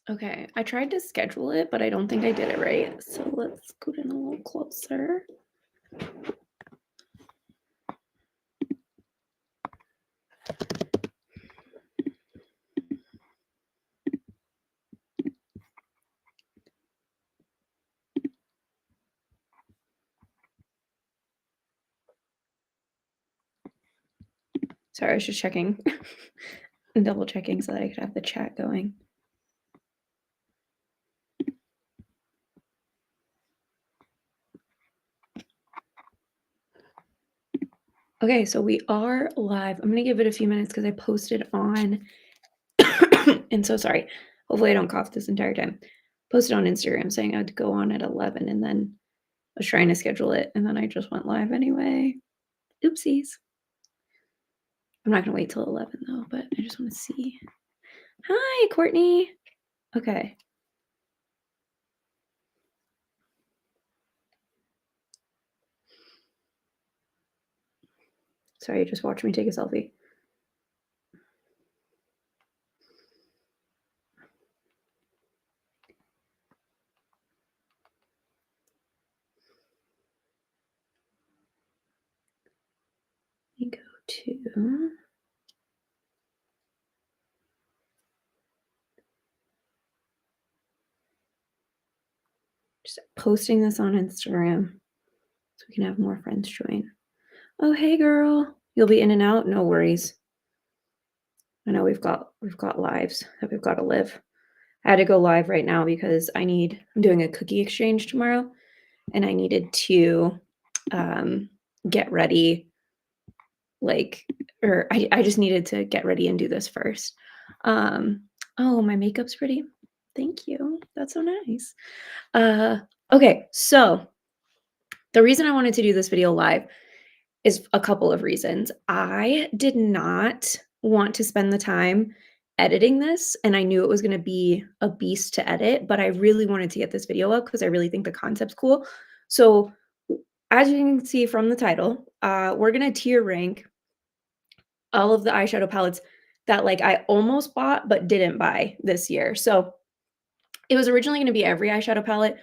Okay, I tried to schedule it, but I don't think I did it right. So let's go in a little closer. Sorry, I was just checking and double checking so that I could have the chat going. Okay, so we are live. I'm gonna give it a few minutes because I posted on, and so sorry. Hopefully I don't cough this entire time. Posted on Instagram saying I would go on at 11 and then I was trying to schedule it and then I just went live anyway. Oopsies. I'm not gonna wait till 11 though, but I just want to see. Hi, Courtney. Okay. Sorry, just watch me take a selfie. Let me go to just posting this on Instagram so we can have more friends join. Oh, hey girl. You'll be in and out? No worries. I know we've got lives that we've got to live. I had to go live right now because I'm doing a cookie exchange tomorrow and I needed to get ready I just needed to get ready and do this first. Oh, my makeup's pretty. Thank you. That's so nice. Okay, so the reason I wanted to do this video live is a couple of reasons. I did not want to spend the time editing this, and I knew it was gonna be a beast to edit, but I really wanted to get this video up because I really think the concept's cool. So, as you can see from the title, we're gonna tier rank all of the eyeshadow palettes that, like, I almost bought but didn't buy this year. So, it was originally gonna be every eyeshadow palette,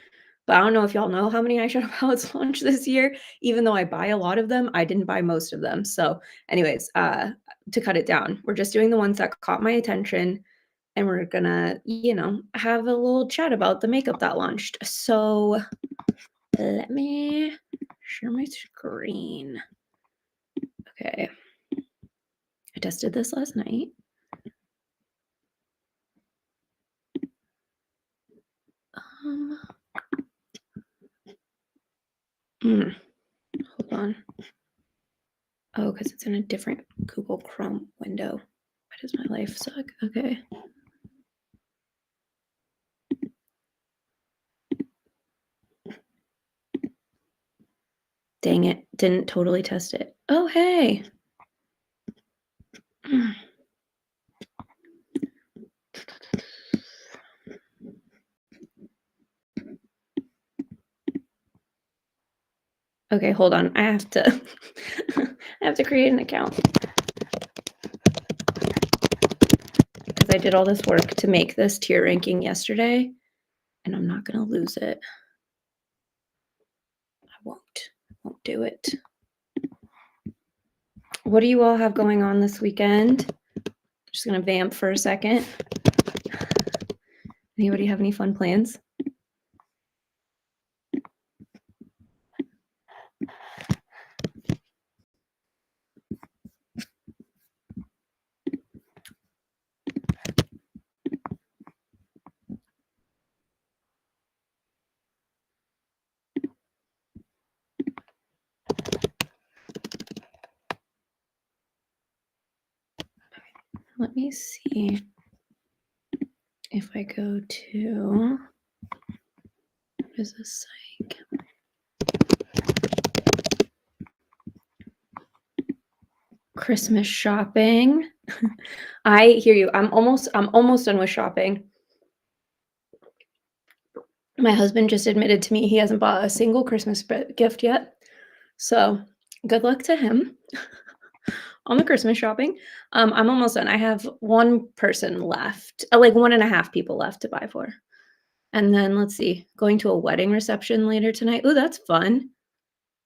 but I don't know if y'all know how many eyeshadow palettes launched this year. Even though I buy a lot of them, I didn't buy most of them. So anyways, to cut it down, we're just doing the ones that caught my attention, and we're gonna, have a little chat about the makeup that launched. So let me share my screen. Okay. I tested this last night. Hold on. Oh, because it's in a different Google Chrome window. Why does my life suck? Okay. Dang it. Didn't totally test it. Oh, hey. Okay, hold on. I have to I have to create an account. Because I did all this work to make this tier ranking yesterday, and I'm not gonna lose it. I won't do it. What do you all have going on this weekend? Just gonna vamp for a second. Anybody have any fun plans? Let me see if I go to, what is this like? Christmas shopping. I hear you. I'm almost done with shopping. My husband just admitted to me he hasn't bought a single Christmas gift yet. So, good luck to him. on the Christmas shopping. I'm almost done. I have one person left, like 1.5 people left to buy for. And then let's see, going to a wedding reception later tonight. Ooh, that's fun.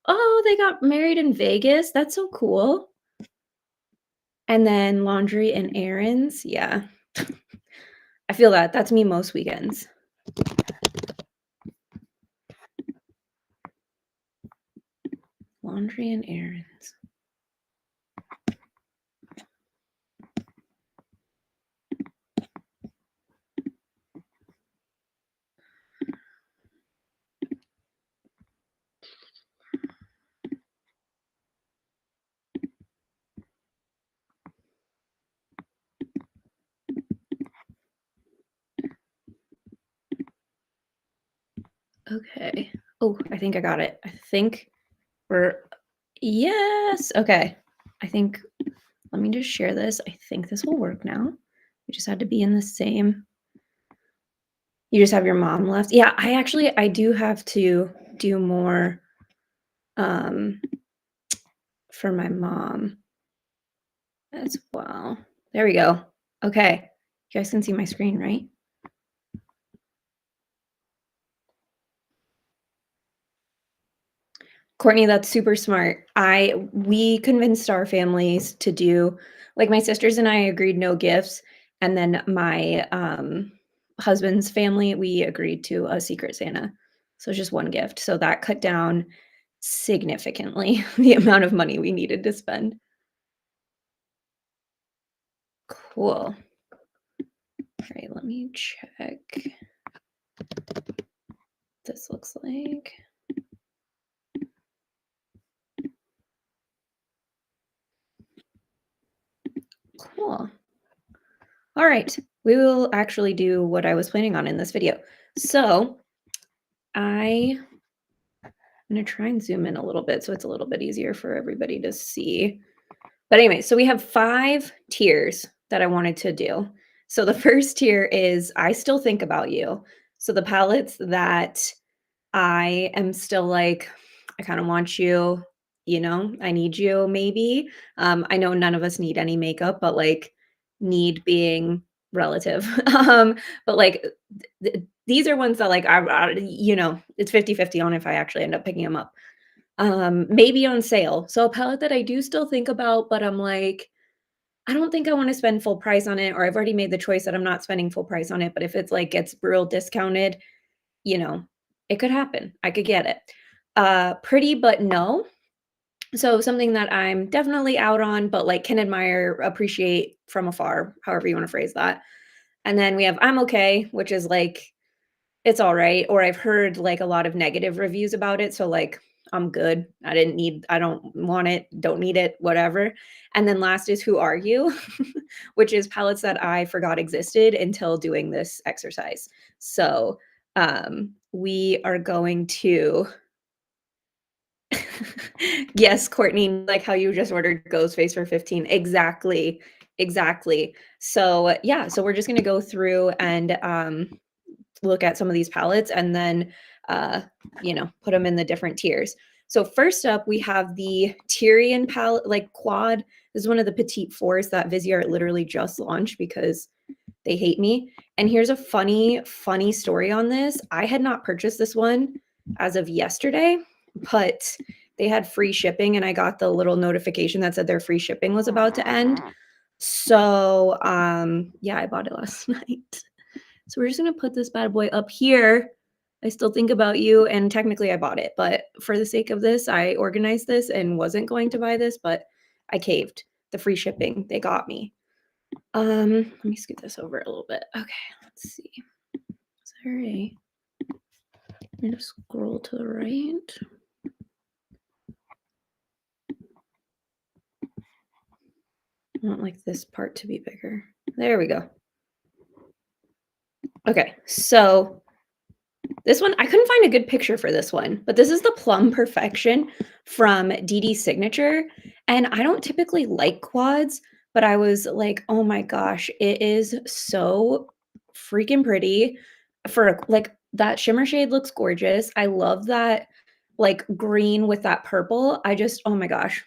Oh, they got married in Vegas. That's so cool. And then laundry and errands. Yeah. I feel that. That's me most weekends. Laundry and errands. Okay. Oh, I think I got it. I think we're yes. Okay. I think let me just share this. I think this will work now. We just had to be in the same. You just have your mom left. Yeah, I do have to do more um for my mom as well. There we go. Okay. You guys can see my screen, right? Courtney, that's super smart. We convinced our families to do like my sisters and I agreed no gifts, and then my husband's family, we agreed to a secret Santa. So just one gift. So that cut down significantly the amount of money we needed to spend. Cool. All right, let me check. This looks like. Cool. All right, we will actually do what I was planning on in this video. So I'm gonna try and zoom in a little bit so it's a little bit easier for everybody to see. But anyway, so we have 5 tiers that I wanted to do. So the first tier is I still think about you. So the palettes that I am still like, I kind of want you, I need you maybe. I know none of us need any makeup, but like need being relative. But like these are ones that like it's 50-50 on if I actually end up picking them up. Maybe on sale. So a palette that I do still think about, but I'm like, I don't think I want to spend full price on it, or I've already made the choice that I'm not spending full price on it. But if it's like gets real discounted, you know, it could happen. I could get it. Pretty but no. So something that I'm definitely out on, but like can admire, appreciate from afar, however you want to phrase that. And then we have I'm okay, which is like it's all right, or I've heard, like, a lot of negative reviews about it, so, like, I'm good. I don't want it, don't need it, whatever. And then last is Who Are You? Which is palettes that I forgot existed until doing this exercise. So, we are going to Yes, Courtney, like how you just ordered Ghostface for 15. Exactly, exactly. So, yeah, so we're just gonna go through and, look at some of these palettes and then uh, put them in the different tiers. So first up, we have the Tyrian palette, like quad. This is one of the petite fours that Viseart literally just launched because they hate me. And here's a funny story on this. I had not purchased this one as of yesterday, but they had free shipping and I got the little notification that said their free shipping was about to end. So yeah, I bought it last night. So we're just gonna put this bad boy up here. I still think about you, and technically I bought it, but for the sake of this, I organized this and wasn't going to buy this, but I caved. The free shipping, they got me. Let me scoot this over a little bit. Okay, let's see. Sorry. I'm gonna scroll to the right. I want like this part to be bigger. There we go. Okay, so this one, I couldn't find a good picture for this one, but this is the Plum Perfection from DD Signature. And I don't typically like quads, but I was like, oh my gosh, it is so freaking pretty. For like that shimmer shade looks gorgeous. I love that like green with that purple. Oh my gosh.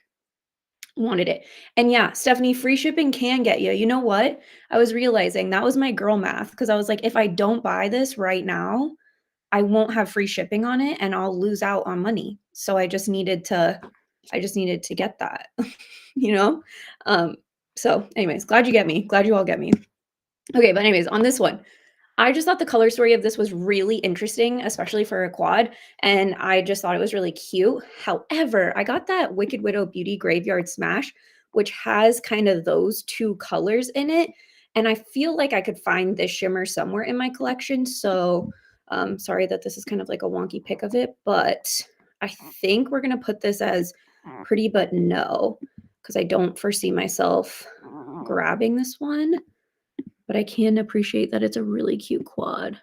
Wanted it. And yeah, Stephanie, free shipping can get you. You know what? I was realizing that was my girl math because I was like, if I don't buy this right now, I won't have free shipping on it and I'll lose out on money. So I just needed to get that, you know? Um, so anyways, glad you get me. Glad you all get me. Okay, but anyways, on this one, I just thought the color story of this was really interesting, especially for a quad, and I just thought it was really cute. However, I got that Wicked Widow Beauty Graveyard Smash, which has kind of those two colors in it, and I feel like I could find this shimmer somewhere in my collection. So, sorry that this is kind of like a wonky pick of it, but I think we're gonna put this as pretty but no, because I don't foresee myself grabbing this one, but I can appreciate that it's a really cute quad.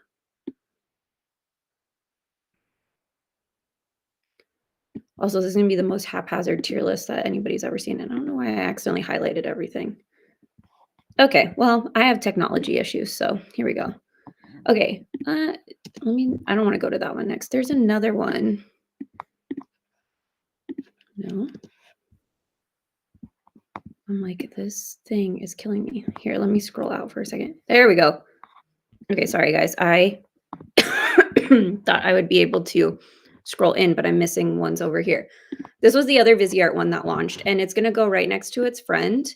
Also, this is gonna be the most haphazard tier list that anybody's ever seen, and I don't know why I accidentally highlighted everything. Okay, well, I have technology issues, so here we go. Okay, I don't wanna go to that one next. There's another one. No. I'm like, this thing is killing me. Here, let me scroll out for a second. There we go. Okay, sorry guys. I thought I would be able to scroll in, but I'm missing ones over here. This was the other Viseart one that launched, and it's gonna go right next to its friend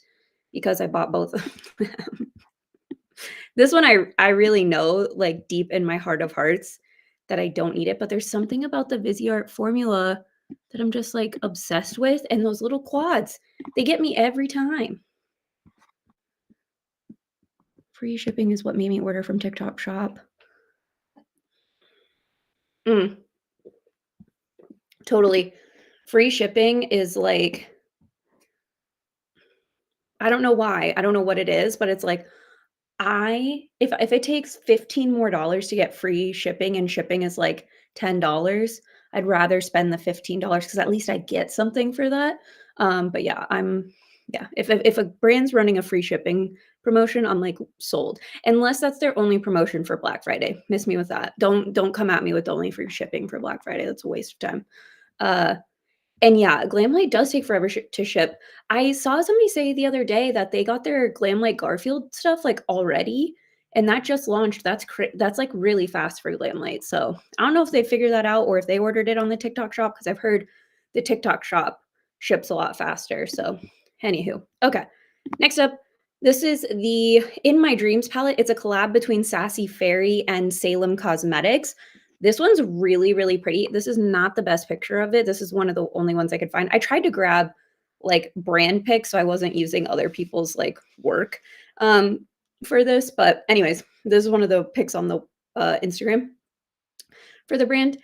because I bought both of them. This one I really know, like, deep in my heart of hearts that I don't need it, but there's something about the Viseart formula that I'm just, like, obsessed with, and those little quads, they get me every time. Free shipping is what made me order from TikTok Shop. Mm, totally. Free shipping is like I don't know why, I don't know what it is, but it's like, I if it takes 15 more dollars to get free shipping and shipping is like $10, I'd rather spend the $15 because at least I get something for that. But yeah, yeah, if a brand's running a free shipping promotion, I'm like sold. Unless that's their only promotion for Black Friday. Miss me with that. Don't come at me with only free shipping for Black Friday. That's a waste of time. Uh and yeah, Glamlight does take forever to ship. I saw somebody say the other day that they got their Glamlight Garfield stuff, like, already, and that just launched. That's, like, really fast for Glamlight, so I don't know if they figured that out or if they ordered it on the TikTok shop because 'cause I've heard the TikTok shop ships a lot faster, so anywho. Okay, next up, this is the In My Dreams palette. It's a collab between Sassy Fairy and Salem Cosmetics. This one's really, really pretty. This is not the best picture of it. This is one of the only ones I could find. I tried to grab like brand pics, so I wasn't using other people's like work for this. But anyways, this is one of the pics on the Instagram for the brand.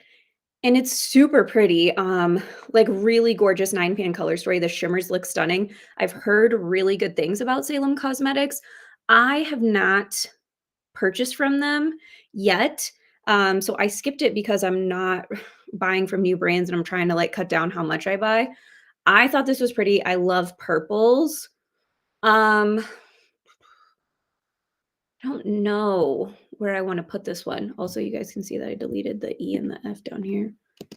And it's super pretty, like really gorgeous 9-pan color story. The shimmers look stunning. I've heard really good things about Salem Cosmetics. I have not purchased from them yet. So I skipped it because I'm not buying from new brands and I'm trying to like cut down how much I buy. I thought this was pretty. I love purples. I don't know where I want to put this one. Also, you guys can see that I deleted the E and the F down here.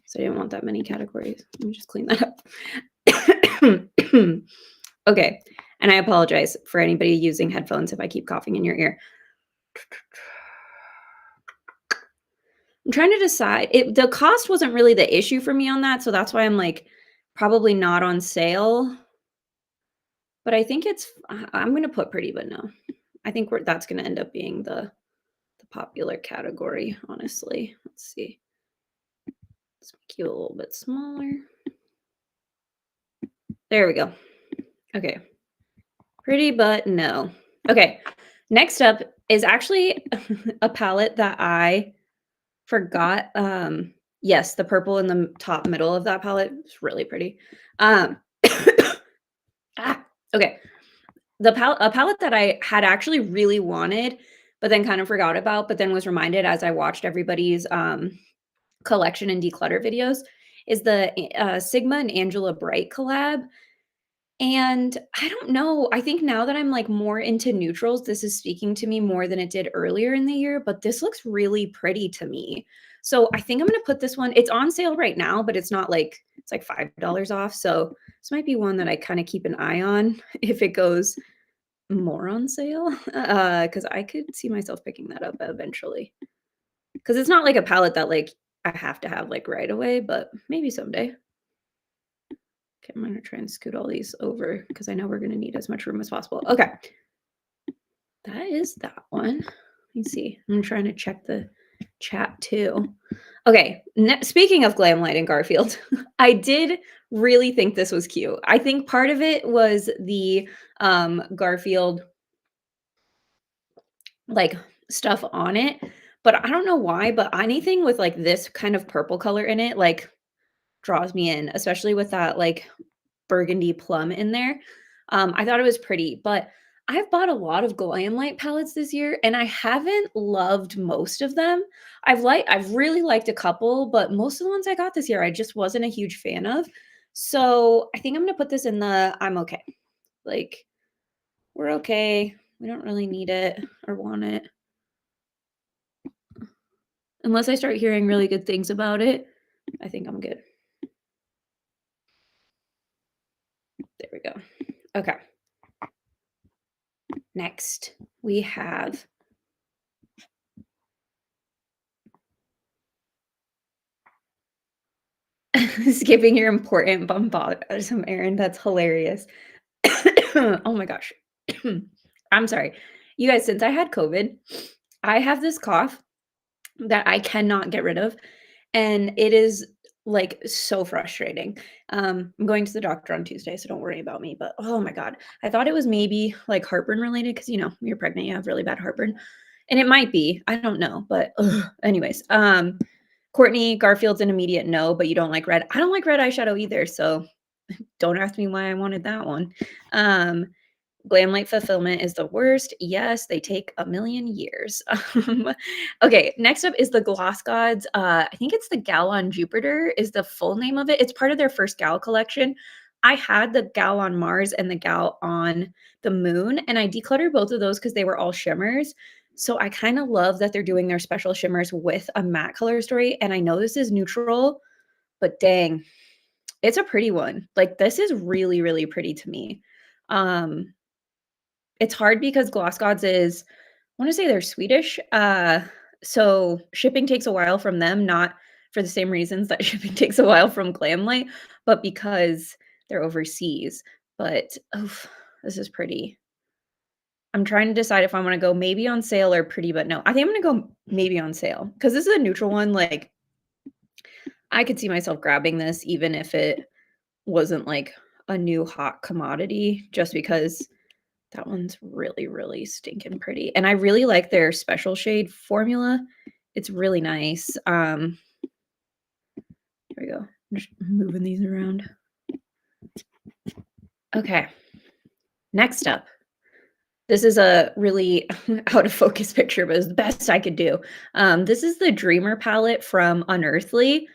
So I didn't want that many categories. Let me just clean that up. Okay. And I apologize for anybody using headphones if I keep coughing in your ear. I'm trying to decide. The cost wasn't really the issue for me on that, so that's why I'm like probably not on sale. But I think I'm gonna put pretty but no. I think that's gonna end up being the popular category, honestly. Let's see. Let's make you a little bit smaller. There we go. Okay. Pretty but no. Okay. Next up is actually a palette that I forgot. Yes, the purple in the top middle of that palette is really pretty. Um, okay. A palette that I had actually really wanted, but then kind of forgot about, but then was reminded as I watched everybody's collection and declutter videos is the Sigma and Angela Bright collab. And I don't know, I think now that I'm, like, more into neutrals, this is speaking to me more than it did earlier in the year, but this looks really pretty to me. So I think I'm gonna put this one, it's on sale right now, but it's not like it's like $5 off, so this might be one that I kinda keep an eye on if it goes more on sale, because I could see myself picking that up eventually. Because it's not like a palette that, like, I have to have, like, right away, but maybe someday. Okay, I'm gonna try and scoot all these over because I know we're gonna need as much room as possible. Okay, that is that one. Let me see. I'm trying to check the chat too. Okay, speaking of Glamlight and Garfield, I did really think this was cute. I think part of it was the Garfield like stuff on it, but I don't know why, but anything with like this kind of purple color in it like draws me in, especially with that like burgundy plum in there. I thought it was pretty, but I've bought a lot of Glamlight palettes this year and I haven't loved most of them. I've really liked a couple, but most of the ones I got this year I just wasn't a huge fan of. So, I think I'm going to put this in the I'm okay. Like we're okay. We don't really need it or want it unless I start hearing really good things about it. I think I'm good. There we go. Okay. Next, we have skipping your important bombasm errand. That's hilarious. Oh my gosh. I'm sorry. You guys, since I had COVID, I have this cough that I cannot get rid of, and it is, like, so frustrating. I'm going to the doctor on Tuesday, so don't worry about me, but, oh my god, I thought it was maybe, like, heartburn related because when you're pregnant, you have really bad heartburn, and it might be, I don't know, but, ugh, anyways, Courtney, Garfield's an immediate no, but you don't like red. I don't like red eyeshadow either, so don't ask me why I wanted that one. Um, Glamlight Fulfillment is the worst. Yes, they take a million years. Okay, next up is the Gloss Gods. I think it's the Gal on Jupiter is the full name of it. It's part of their first Gal collection. I had the Gal on Mars and the Gal on the Moon, and I decluttered both of those because they were all shimmers. So I kind of love that they're doing their special shimmers with a matte color story. And I know this is neutral, but dang, it's a pretty one. Like this is really, really pretty to me. Um, it's hard because Gloss Gods is I wanna say they're Swedish, so shipping takes a while from them, not for the same reasons that shipping takes a while from Glamlight, but because they're overseas. But, oof, this is pretty. I'm trying to decide if I wanna go maybe on sale or pretty, but no. I think I'm gonna go maybe on sale because this is a neutral one, like, I could see myself grabbing this even if it wasn't, like, a new hot commodity just because that one's really, really stinking pretty, and I really like their special shade formula. It's really nice. Here we go. I'm just moving these around. Okay, next up. This is a really out of focus picture, but it's the best I could do. This is the Dreamer palette from Unearthly.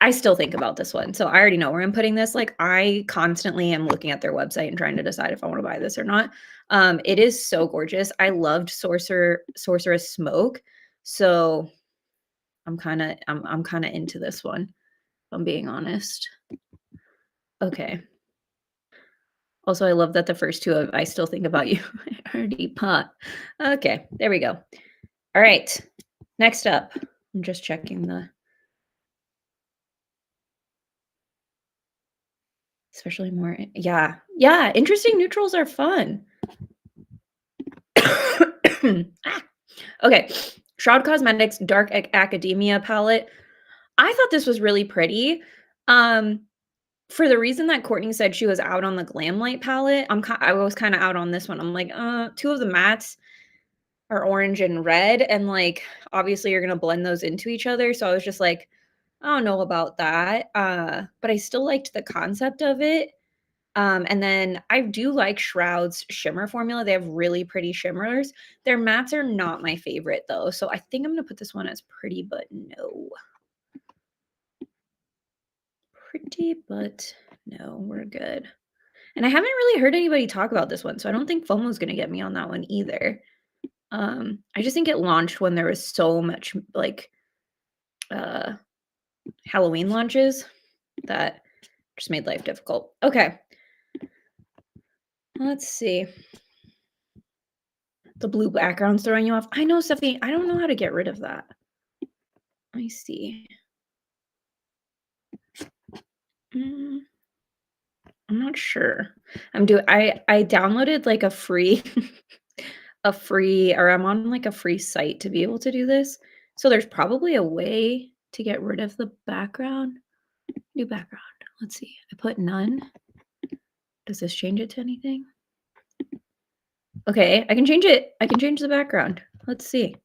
I still think about this one, so I already know where I'm putting this. Like, I constantly am looking at their website and trying to decide if I wanna buy this or not. It is so gorgeous. I loved Sorceress Smoke, so I'm kinda into this one, if I'm being honest. Okay. Also, I love that the first 2 of I Still Think About You I already bought. Okay, there we go. Alright, next up. I'm just checking the especially more yeah. Yeah, interesting neutrals are fun. Ah, okay. Shroud Cosmetics Dark Academia palette. I thought this was really pretty. Um, for the reason that Courtney said she was out on the Glamlight palette, I was kinda out on this one. I'm like, 2 of the mattes are orange and red, and, like, obviously, you're gonna blend those into each other, so I was just like, "I don't know about that," but I still liked the concept of it. And then I do like Shroud's shimmer formula. They have really pretty shimmers. Their mattes are not my favorite though. So I think I'm gonna put this one as pretty, but no. Pretty, but no, we're good. And I haven't really heard anybody talk about this one, so I don't think FOMO's gonna get me on that one either. I just think it launched when there was so much, like, uh, Halloween launches that just made life difficult. Okay, let's see. The blue background's throwing you off. I know, Stephanie, I don't know how to get rid of that. Let me see. Mm, I'm not sure. I downloaded, like, a free a free or I'm on, like, a free site to be able to do this, so there's probably a way to get rid of the background. New background. Let's see. I put none. Does this change it to anything? Okay, I can change it. I can change the background. Let's see.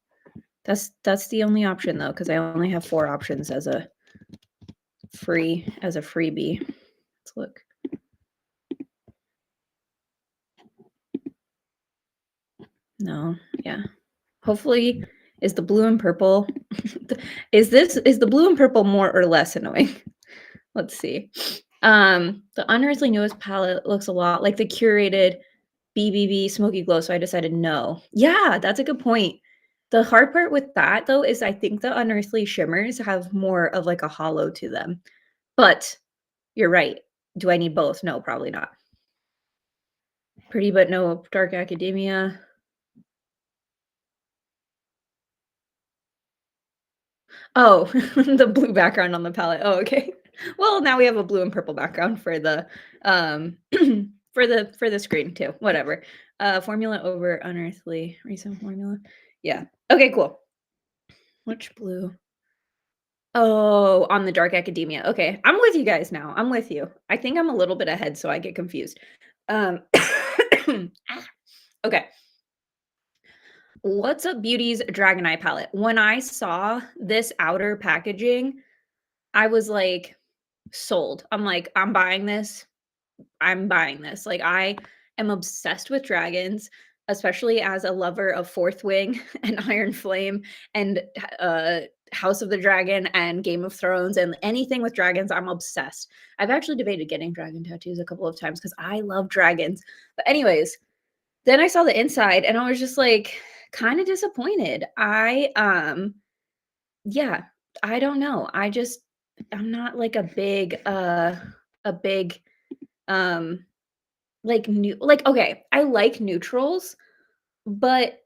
That's the only option though, because I only have 4 options as a freebie. Let's look. No, yeah. Hopefully, is the blue and purple is the blue and purple more or less annoying? Let's see. The Unearthly Newest palette looks a lot like the curated BBB Smoky Glow, so I decided no. Yeah, that's a good point. The hard part with that, though, is I think the Unearthly Shimmers have more of, like, a hollow to them. But you're right. Do I need both? No, probably not. Pretty but no Dark Academia. Oh, the blue background on the palette. Oh, okay. Well, now we have a blue and purple background for the, for the screen too, whatever. Formula over Unearthly, recent formula. Yeah. Okay, cool. Which blue? Oh, on the Dark Academia. Okay, I'm with you guys now. I'm with you. I think I'm a little bit ahead, so I get confused. Um, ah, okay. What's Up Beauty's Dragon Eye palette? When I saw this outer packaging, I was like sold. I'm like, I'm buying this. I'm buying this. Like, I am obsessed with dragons, especially as a lover of Fourth Wing and Iron Flame and House of the Dragon and Game of Thrones and anything with dragons. I'm obsessed. I've actually debated getting dragon tattoos a couple of times because I love dragons. But, anyways, then I saw the inside and I was just like kind of disappointed. Yeah, I don't know. I'm not like a big um like, okay, I like neutrals, but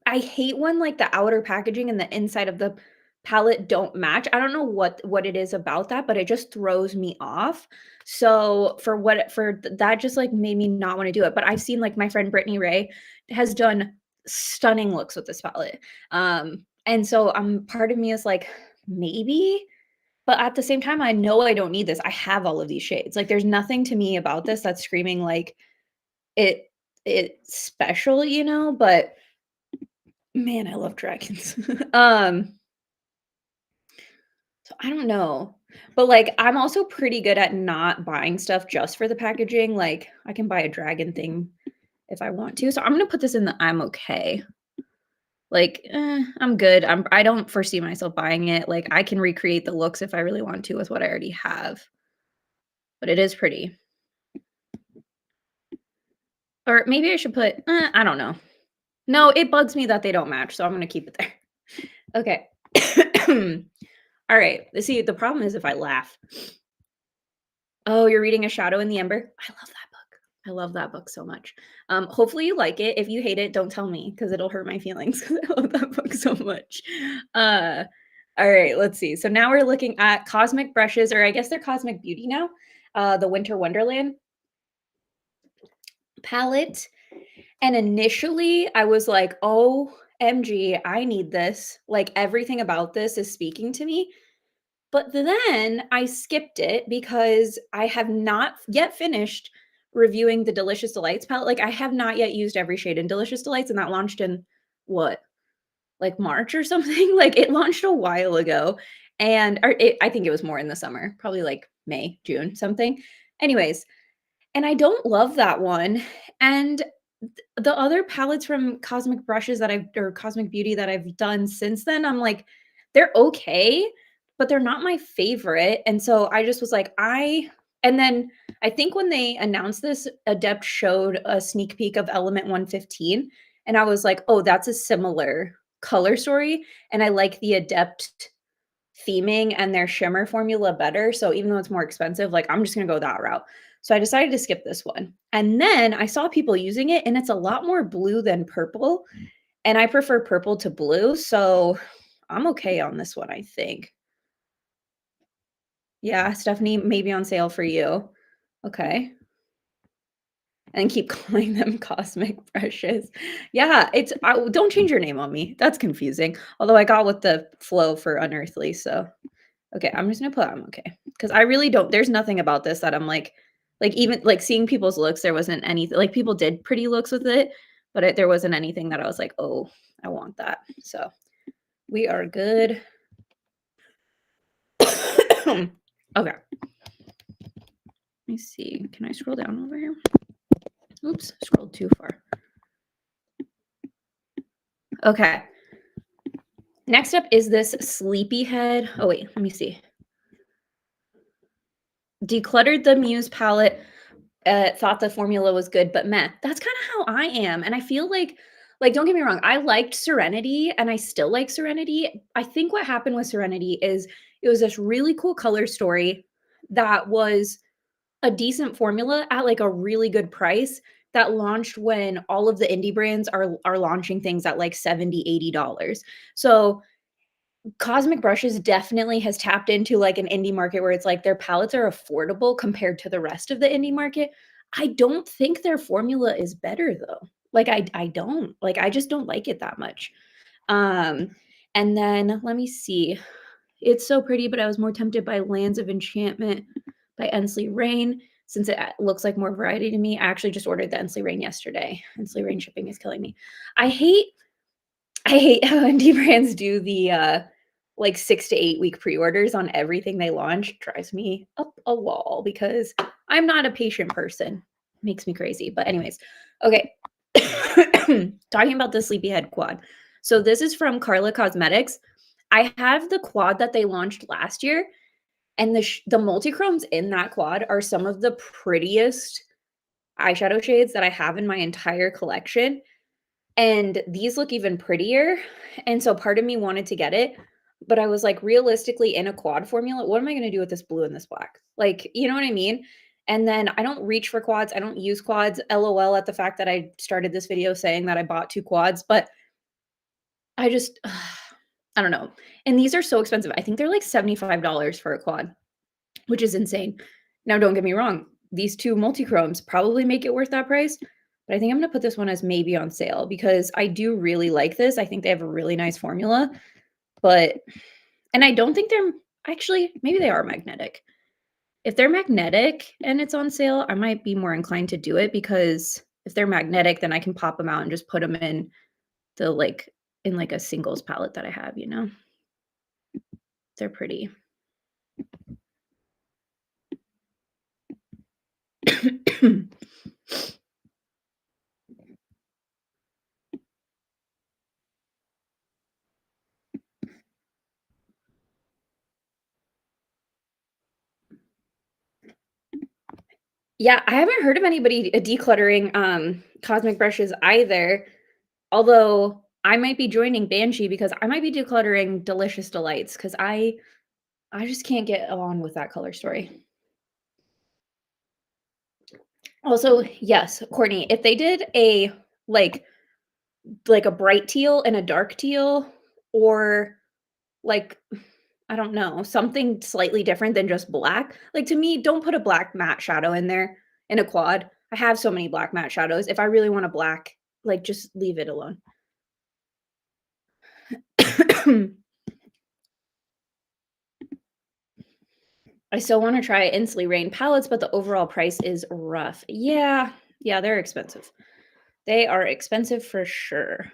I hate when, like, the outer packaging and the inside of the palette don't match. I don't know what it is about that, but it just throws me off. So, that just, like, made me not wanna do it, but I've seen, like, my friend Brittany Ray has done stunning looks with this palette. And so, part of me is like, "Maybe?" But at the same time, I know I don't need this. I have all of these shades. Like, there's nothing to me about this that's screaming, like, it it's special, but man, I love dragons. Um, so I don't know. But, like, I'm also pretty good at not buying stuff just for the packaging. Like, I can buy a dragon thing if I want to. So I'm gonna put this in the I'm okay. Like, I'm good. I don't foresee myself buying it. Like, I can recreate the looks if I really want to with what I already have. But it is pretty. Or maybe I should put, I don't know. No, it bugs me that they don't match, so I'm gonna keep it there. Okay. All right. See, the problem is if I laugh. Oh, you're reading A Shadow in the Ember? I love that book. I love that book so much. Hopefully you like it. If you hate it, don't tell me because it'll hurt my feelings because I love that book so much. Uh, all right, let's see. So now we're looking at Cosmic Brushes, or I guess they're Cosmic Beauty now. The Winter Wonderland palette. And initially, I was like, "OMG, I need this. Like, everything about this is speaking to me." But then I skipped it because I have not yet finished reviewing the Delicious Delights palette. Like, I have not yet used every shade in Delicious Delights, and that launched in what? Like, March or something? Like, it launched a while ago, I think it was more in the summer, probably like May, June, something. Anyways, and I don't love that one, and the other palettes from Cosmic Brushes or Cosmic Beauty that I've done since then, I'm like, they're okay, but they're not my favorite. And so I just was like, And then I think when they announced this, Adept showed a sneak peek of Element 115, and I was like, "Oh, that's a similar color story," and I like the Adept theming and their shimmer formula better, so even though it's more expensive, like, I'm just gonna go that route. So I decided to skip this one, and then I saw people using it, and it's a lot more blue than purple, and I prefer purple to blue, so I'm okay on this one, I think. Yeah, Stephanie, maybe on sale for you. Okay. And keep calling them cosmic brushes. Yeah, it's don't change your name on me. That's confusing. Although I got with the flow for unearthly, so okay, I'm just gonna put I'm okay because I really don't. There's nothing about this that I'm like even like seeing people's looks. There wasn't anything like people did pretty looks with it, but there wasn't anything that I was like, oh, I want that. So we are good. Okay, let me see. Can I scroll down over here? Oops, scrolled too far. Okay. Next up is this Sleepyhead. Oh, wait, let me see. Decluttered the Muse palette, thought the formula was good, but meh. That's kinda how I am, and I feel like, don't get me wrong, I liked Serenity, and I still like Serenity. I think what happened with Serenity is it was this really cool color story that was a decent formula at, like, a really good price that launched when all of the indie brands are launching things at, like, 70, $80. So Cosmic Brushes definitely has tapped into, like, an indie market where it's like their palettes are affordable compared to the rest of the indie market. I don't think their formula is better, though. Like, I don't. Like, I just don't like it that much. Um, and then let me see. It's so pretty, but I was more tempted by Lands of Enchantment by Ensley Rain since it looks like more variety to me. I actually just ordered the Ensley Rain yesterday. Ensley Rain shipping is killing me. I hate I hate how indie brands do the, like 6 to 8 week pre-orders on everything they launch. Drives me up a wall because I'm not a patient person. Makes me crazy. But anyways, okay. Talking about the Sleepyhead quad. So this is from Carla Cosmetics. I have the quad that they launched last year, and the multichromes in that quad are some of the prettiest eyeshadow shades that I have in my entire collection. And these look even prettier, and so part of me wanted to get it, but I was like, realistically, in a quad formula, what am I gonna do with this blue and this black? Like, you know what I mean? And then I don't reach for quads, I don't use quads, LOL at the fact that I started this video saying that I bought 2 quads, but I just I don't know. And these are so expensive. I think they're like $75 for a quad, which is insane. Now, don't get me wrong, these 2 multichromes probably make it worth that price, but I think I'm gonna put this one as maybe on sale because I do really like this. I think they have a really nice formula, but and I don't think they're actually, maybe they are magnetic. If they're magnetic and it's on sale, I might be more inclined to do it because if they're magnetic, then I can pop them out and just put them in the, like in, like, a singles palette that I have, you know? They're pretty. Yeah, I haven't heard of anybody, decluttering, cosmic brushes either, although I might be joining Banshee because I might be decluttering Delicious Delights because I just can't get along with that color story. Also, yes, Courtney, if they did a, like like, a bright teal and a dark teal or, like, I don't know, something slightly different than just black, like, to me, don't put a black matte shadow in there in a quad. I have so many black matte shadows. If I really want a black, like, just leave it alone. I still wanna try Inslee Rain palettes, but the overall price is rough. Yeah, yeah, they're expensive. They are expensive for sure.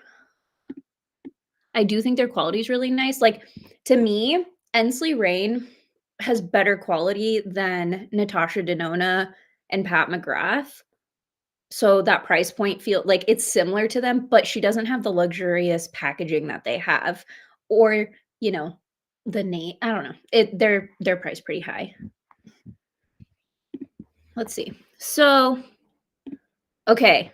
I do think their quality is really nice. Like, to me, Ensley Rain has better quality than Natasha Denona and Pat McGrath. So that price point feel like it's similar to them, but she doesn't have the luxurious packaging that they have or, you know, the name I don't know. They're priced pretty high. let's see. So, okay.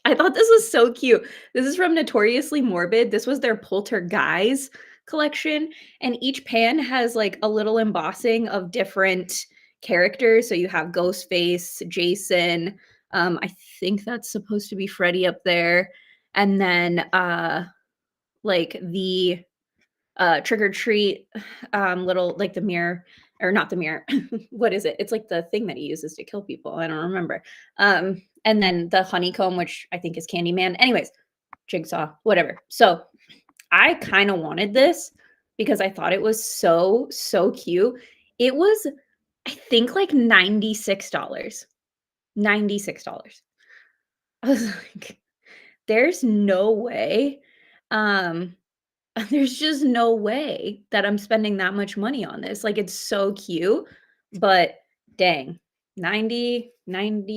I thought this was so cute. This is from Notoriously Morbid. This was their Poltergeist collection, and each pan has like a little embossing of different characters. So you have Ghostface, Jason. I think that's supposed to be Freddy up there, and then like the trick or treat little like the mirror or not the mirror. What is it? It's like the thing that he uses to kill people. I don't remember. And then the honeycomb, which I think is Candyman. Anyways, Jigsaw, whatever. So I kind of wanted this because I thought it was so cute. It was, I think, like $96. $96. I was like, there's no way. Um, there's just no way that I'm spending that much money on this. Like, it's so cute, but dang, 90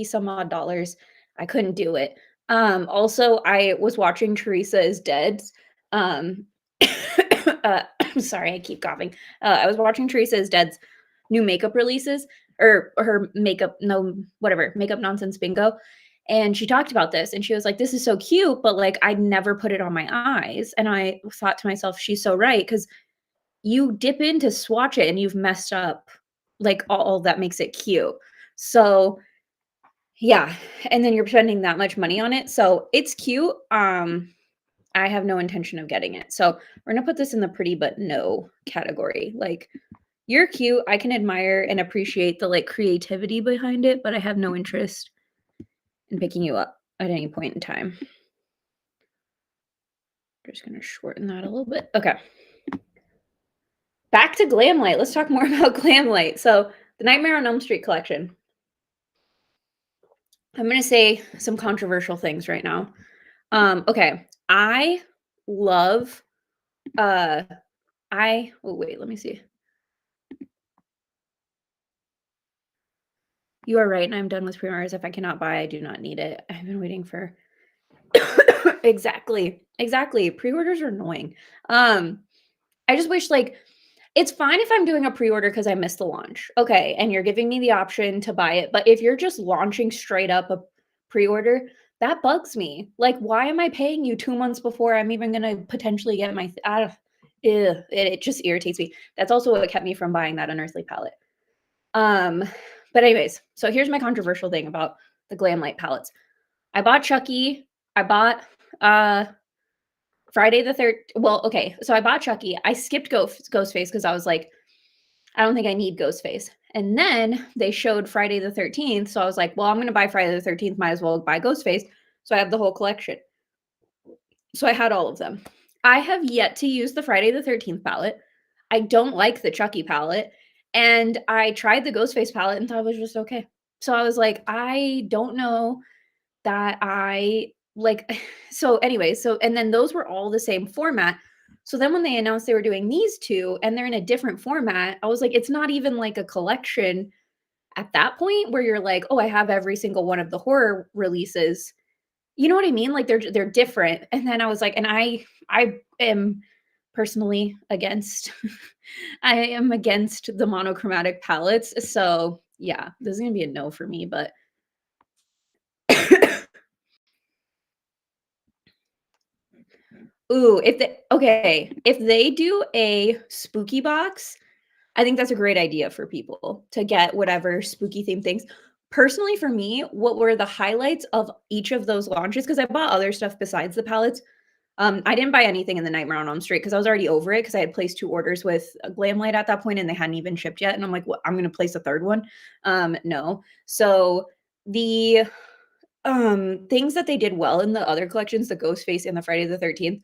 some odd dollars. I couldn't do it. Also, I was watching Teresa is Dead's, um, sorry, I keep coughing. I was watching Teresa is Dead's new makeup releases or her makeup, no, whatever, makeup nonsense bingo. And she talked about this and she was like, this is so cute, but like I'd never put it on my eyes. And I thought to myself, she's so right. Cause you dip in to swatch it and you've messed up like all that makes it cute. So yeah. And then you're spending that much money on it. So it's cute. I have no intention of getting it. So we're gonna put this in the pretty but no category. Like you're cute. I can admire and appreciate the like creativity behind it, but I have no interest in picking you up at any point in time. Just gonna shorten that a little bit. Okay. Back to Glamlight. Let's talk more about Glamlight. So the Nightmare on Elm Street collection. I'm gonna say some controversial things right now. Okay. I love oh wait, let me see. You are right, and I'm done with pre-orders. If I cannot buy, I do not need it. I've been waiting for exactly. Exactly. Pre-orders are annoying. I just wish like it's fine if I'm doing a pre-order because I missed the launch. Okay, and you're giving me the option to buy it. But if you're just launching straight up a pre-order, that bugs me. Like, why am I paying you 2 months before I'm even gonna potentially get my it just irritates me. That's also what kept me from buying that unearthly palette. Um, but anyways, so here's my controversial thing about the Glamlight palettes. I bought Chucky. I bought Friday the third. Well, okay, so I bought Chucky. I skipped Ghostface because I was like, I don't think I need Ghostface. And then they showed Friday the 13th, so I was like, well, I'm gonna buy Friday the 13th. Might as well buy Ghostface. So I have the whole collection. So I had all of them. I have yet to use the Friday the 13th palette. I don't like the Chucky palette, and I tried the Ghostface palette and thought it was just okay. So I was like, I don't know that I like so anyway, so and then those were all the same format. So then when they announced they were doing these two and they're in a different format, I was like, it's not even like a collection at that point where you're like, oh, I have every single one of the horror releases. You know what I mean? Like they're different. And then I was like, and I am personally against I am against the monochromatic palettes. So yeah, this is gonna be a no for me, but ooh, if they do a spooky box, I think that's a great idea for people to get whatever spooky theme things. Personally, for me, what were the highlights of each of those launches? Because I bought other stuff besides the palettes. I didn't buy anything in the Nightmare on Elm Street because I was already over it because I had placed 2 orders with Glamlight at that point and they hadn't even shipped yet. And I'm like, "What? I'm gonna place a third one?" No. So the things that they did well in the other collections, the Ghostface and the Friday the 13th,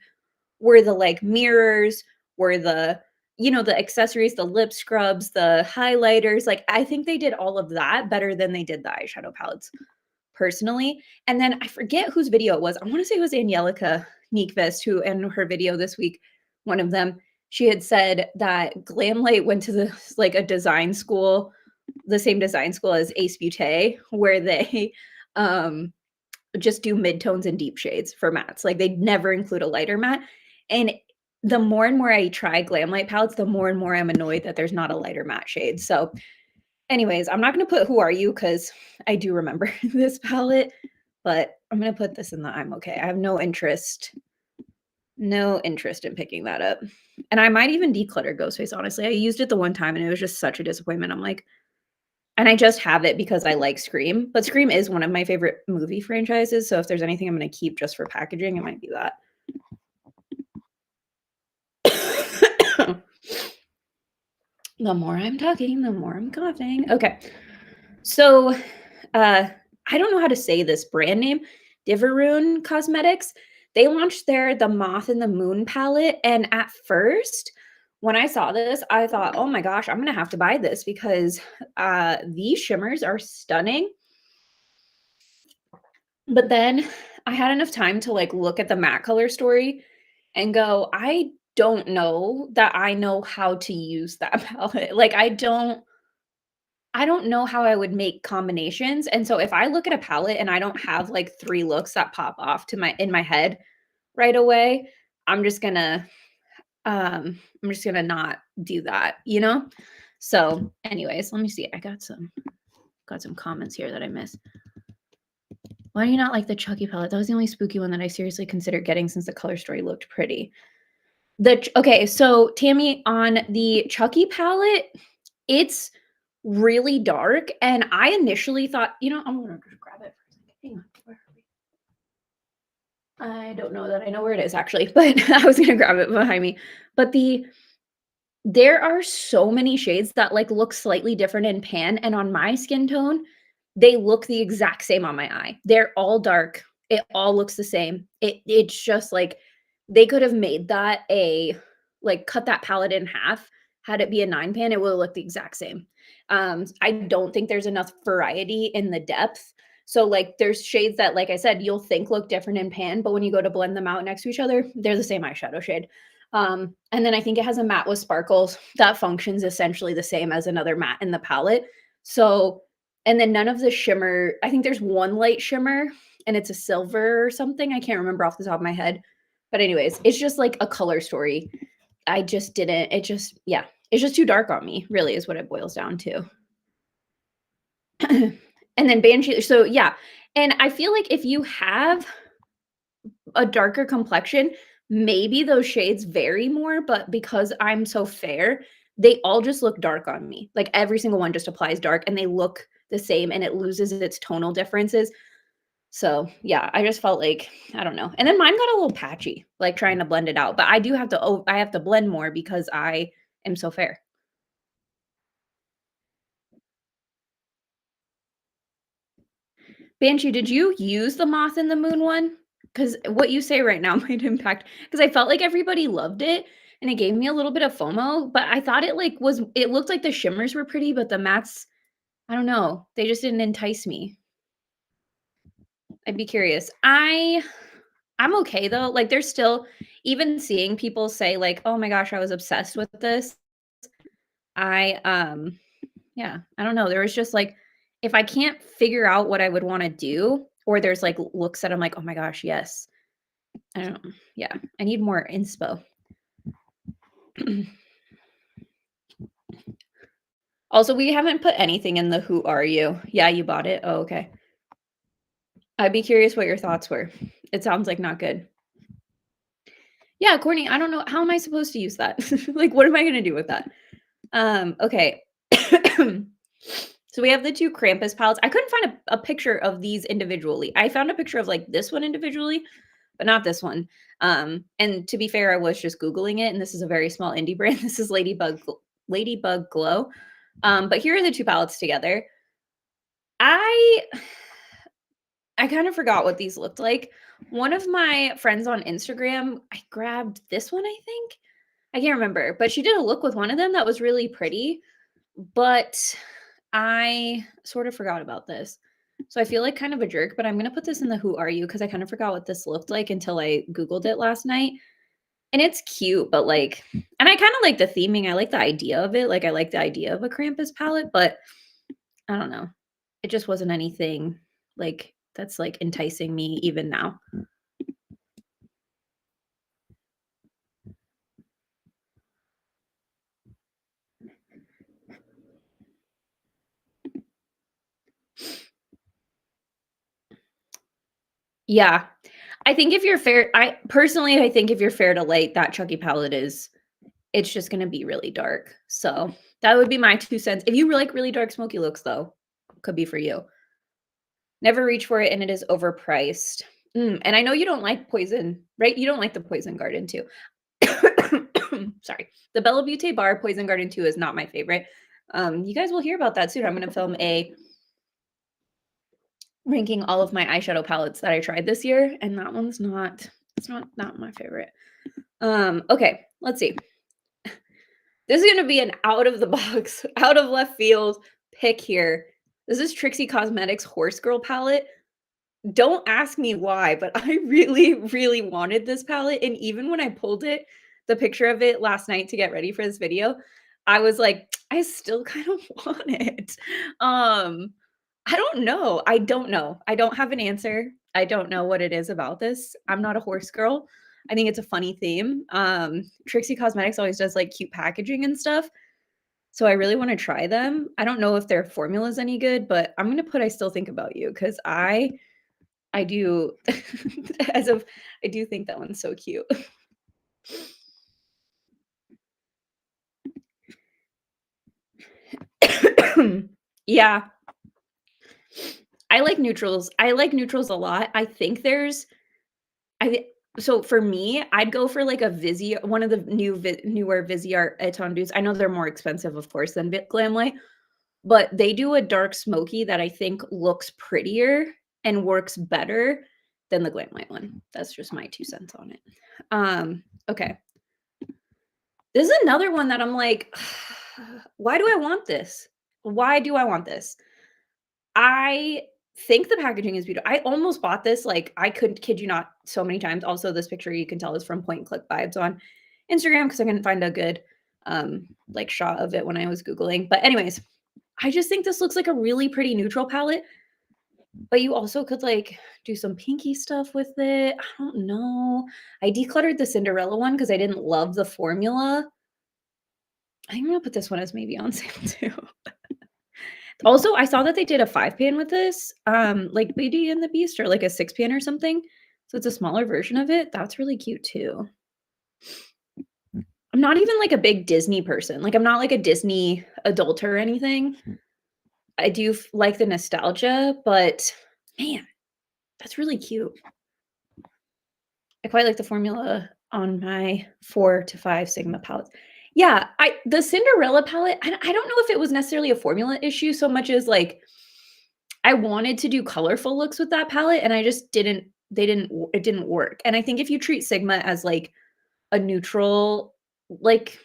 were the, like, mirrors, were the the accessories, the lip scrubs, the highlighters, like, I think they did all of that better than they did the eyeshadow palettes, personally, and then I forget whose video it was, I wanna say it was Angelica Nyqvist who in her video this week, one of them, she had said that Glamlight went to like, a design school, the same design school as Ace Beauté, where they, um just do midtones and deep shades for mattes. Like they'd never include a lighter matte. And the more and more I try glam light palettes, the more and more I'm annoyed that there's not a lighter matte shade. So Anyways, I'm not gonna put Who Are You because I do remember this palette, but I'm gonna put this in the I'm okay. I have no interest in picking that up. And I might even declutter Ghostface, honestly. I used it the one time and it was just such a disappointment. I'm like, and I just have it because I like Scream, but Scream is one of my favorite movie franchises. So if there's anything I'm gonna keep just for packaging, it might be that. The more I'm talking, the more I'm coughing. Okay. So I don't know how to say this brand name, Diveroon Cosmetics. They launched The Moth and the Moon palette, and at first, when I saw this, I thought, "Oh my gosh, I'm gonna have to buy this because these shimmers are stunning." But then I had enough time to like look at the matte color story and go, "I don't know that I know how to use that palette." Like I don't know how I would make combinations, and so if I look at a palette and I don't have, like, 3 looks that pop off to my in my head right away, I'm just gonna, not do that, you know? So, anyways, let me see, I got some comments here that I missed. "Why do you not like the Chucky palette? That was the only spooky one that I seriously considered getting since the color story looked pretty." Okay, so Tammy, on the Chucky palette, it's really dark, and I initially thought, I'm gonna just grab it for a second. Hang on, where are we? I don't know that I know where it is actually, but I was gonna grab it behind me. But there are so many shades that like look slightly different in pan, and on my skin tone, they look the exact same on my eye. They're all dark. It all looks the same. It's just like they could have made that cut that palette in half, had it be a 9 pan, it would look the exact same. I don't think there's enough variety in the depth. So like there's shades that, like I said, you'll think look different in pan, but when you go to blend them out next to each other, they're the same eyeshadow shade. And then I think it has a matte with sparkles that functions essentially the same as another matte in the palette. So, and then none of the shimmer, I think there's one light shimmer and it's a silver or something. I can't remember off the top of my head. But, anyways, it's just like a color story. I just didn't, it just, yeah, it's just too dark on me, really, is what it boils down to. And then Banshee. So, yeah. And I feel like if you have a darker complexion, maybe those shades vary more, but because I'm so fair, they all just look dark on me. Like every single one just applies dark and they look the same and it loses its tonal differences. So, yeah, I just felt like, I don't know. And then mine got a little patchy, like trying to blend it out. But I do have to I have to blend more because I am so fair. Banshee, did you use the Moth and the Moon one? Because what you say right now might impact. Because I felt like everybody loved it, and it gave me a little bit of FOMO, but I thought it looked like the shimmers were pretty, but the mattes, I don't know, they just didn't entice me. I'd be curious. I'm okay though, like, there's still even seeing people say like, "Oh my gosh, I was obsessed with this." I, yeah, I don't know, there was just, like, if I can't figure out what I would wanna do, or there's, like, looks that I'm like, "Oh my gosh, yes." I don't, yeah, I need more inspo. Also, we haven't put anything in the Who Are You? Yeah, you bought it? Oh, okay. I'd be curious what your thoughts were. It sounds like not good. Yeah, Courtney, I don't know, how am I supposed to use that? Like, what am I gonna do with that? Okay. So we have the 2 Krampus palettes. I couldn't find a picture of these individually. I found a picture of, like, this one individually, but not this one. And to be fair, I was just Googling it, and this is a very small indie brand. This is Ladybug Glow. But here are the 2 palettes together. I I kind of forgot what these looked like. One of my friends on Instagram, I grabbed this one, I think. I can't remember, but she did a look with one of them that was really pretty, but I sort of forgot about this. So I feel like kind of a jerk, but I'm gonna put this in the Who Are You because I kind of forgot what this looked like until I Googled it last night. And it's cute, but like, and I kind of like the theming. I like the idea of it. Like, I like the idea of a Krampus palette, but I don't know. It just wasn't anything like that's like enticing me even now. Yeah. I think if you're fair I personally, I think if you're fair to light, that Chucky palette is it's just gonna be really dark. So, that would be my 2 cents. If you like really dark smoky looks, though, could be for you. Never reach for it, and it is overpriced. And I know you don't like Poison, right? You don't like the Poison Garden 2. Sorry. The Bella Butte Bar Poison Garden 2 is not my favorite. You guys will hear about that soon. I'm gonna film a ranking all of my eyeshadow palettes that I tried this year, and that one's not it's not my favorite. Okay, let's see. This is gonna be an out of the box, out of left field pick here. This is Trixie Cosmetics Horse Girl palette. Don't ask me why, but I really, really wanted this palette, and even when I pulled it, the picture of it last night to get ready for this video, I was like, "I still kind of want it." Um, I don't know. I don't know. I don't have an answer. I don't know what it is about this. I'm not a horse girl. I think it's a funny theme. Trixie Cosmetics always does, like, cute packaging and stuff, so I really wanna try them. I don't know if their formula's any good, but I'm gonna put I Still Think About You because I do as of I do think that one's so cute. Yeah, I like neutrals a lot. I think there's I thi so for me, I'd go for like a one of the newer Viseart Etendues. I know they're more expensive, of course, than Glamlite, but they do a dark smoky that I think looks prettier and works better than the Glamlite one. That's just my 2 cents on it. Okay. This is another one that I'm like, why do I want this? Why do I want this? I think the packaging is beautiful. I almost bought this, like, I could kid you not so many times. Also, this picture you can tell is from Point and Click Vibes on Instagram because I couldn't find a good like shot of it when I was Googling. But anyways, I just think this looks like a really pretty neutral palette, but you also could like do some pinky stuff with it. I don't know. I decluttered the Cinderella one because I didn't love the formula. I think I'm gonna put this one as maybe on sale too. Also, I saw that they did a 5-pan with this, like Beauty and the Beast or like a 6-pan or something. So it's a smaller version of it. That's really cute too. I'm not even like a big Disney person. Like I'm not like a Disney adult or anything. I do like the nostalgia, but man, that's really cute. I quite like the formula on my 4 to 5 Sigma palettes. Yeah, I the Cinderella palette, I don't know if it was necessarily a formula issue so much as like I wanted to do colorful looks with that palette and I just didn't it didn't work. And I think if you treat Sigma as like a neutral like,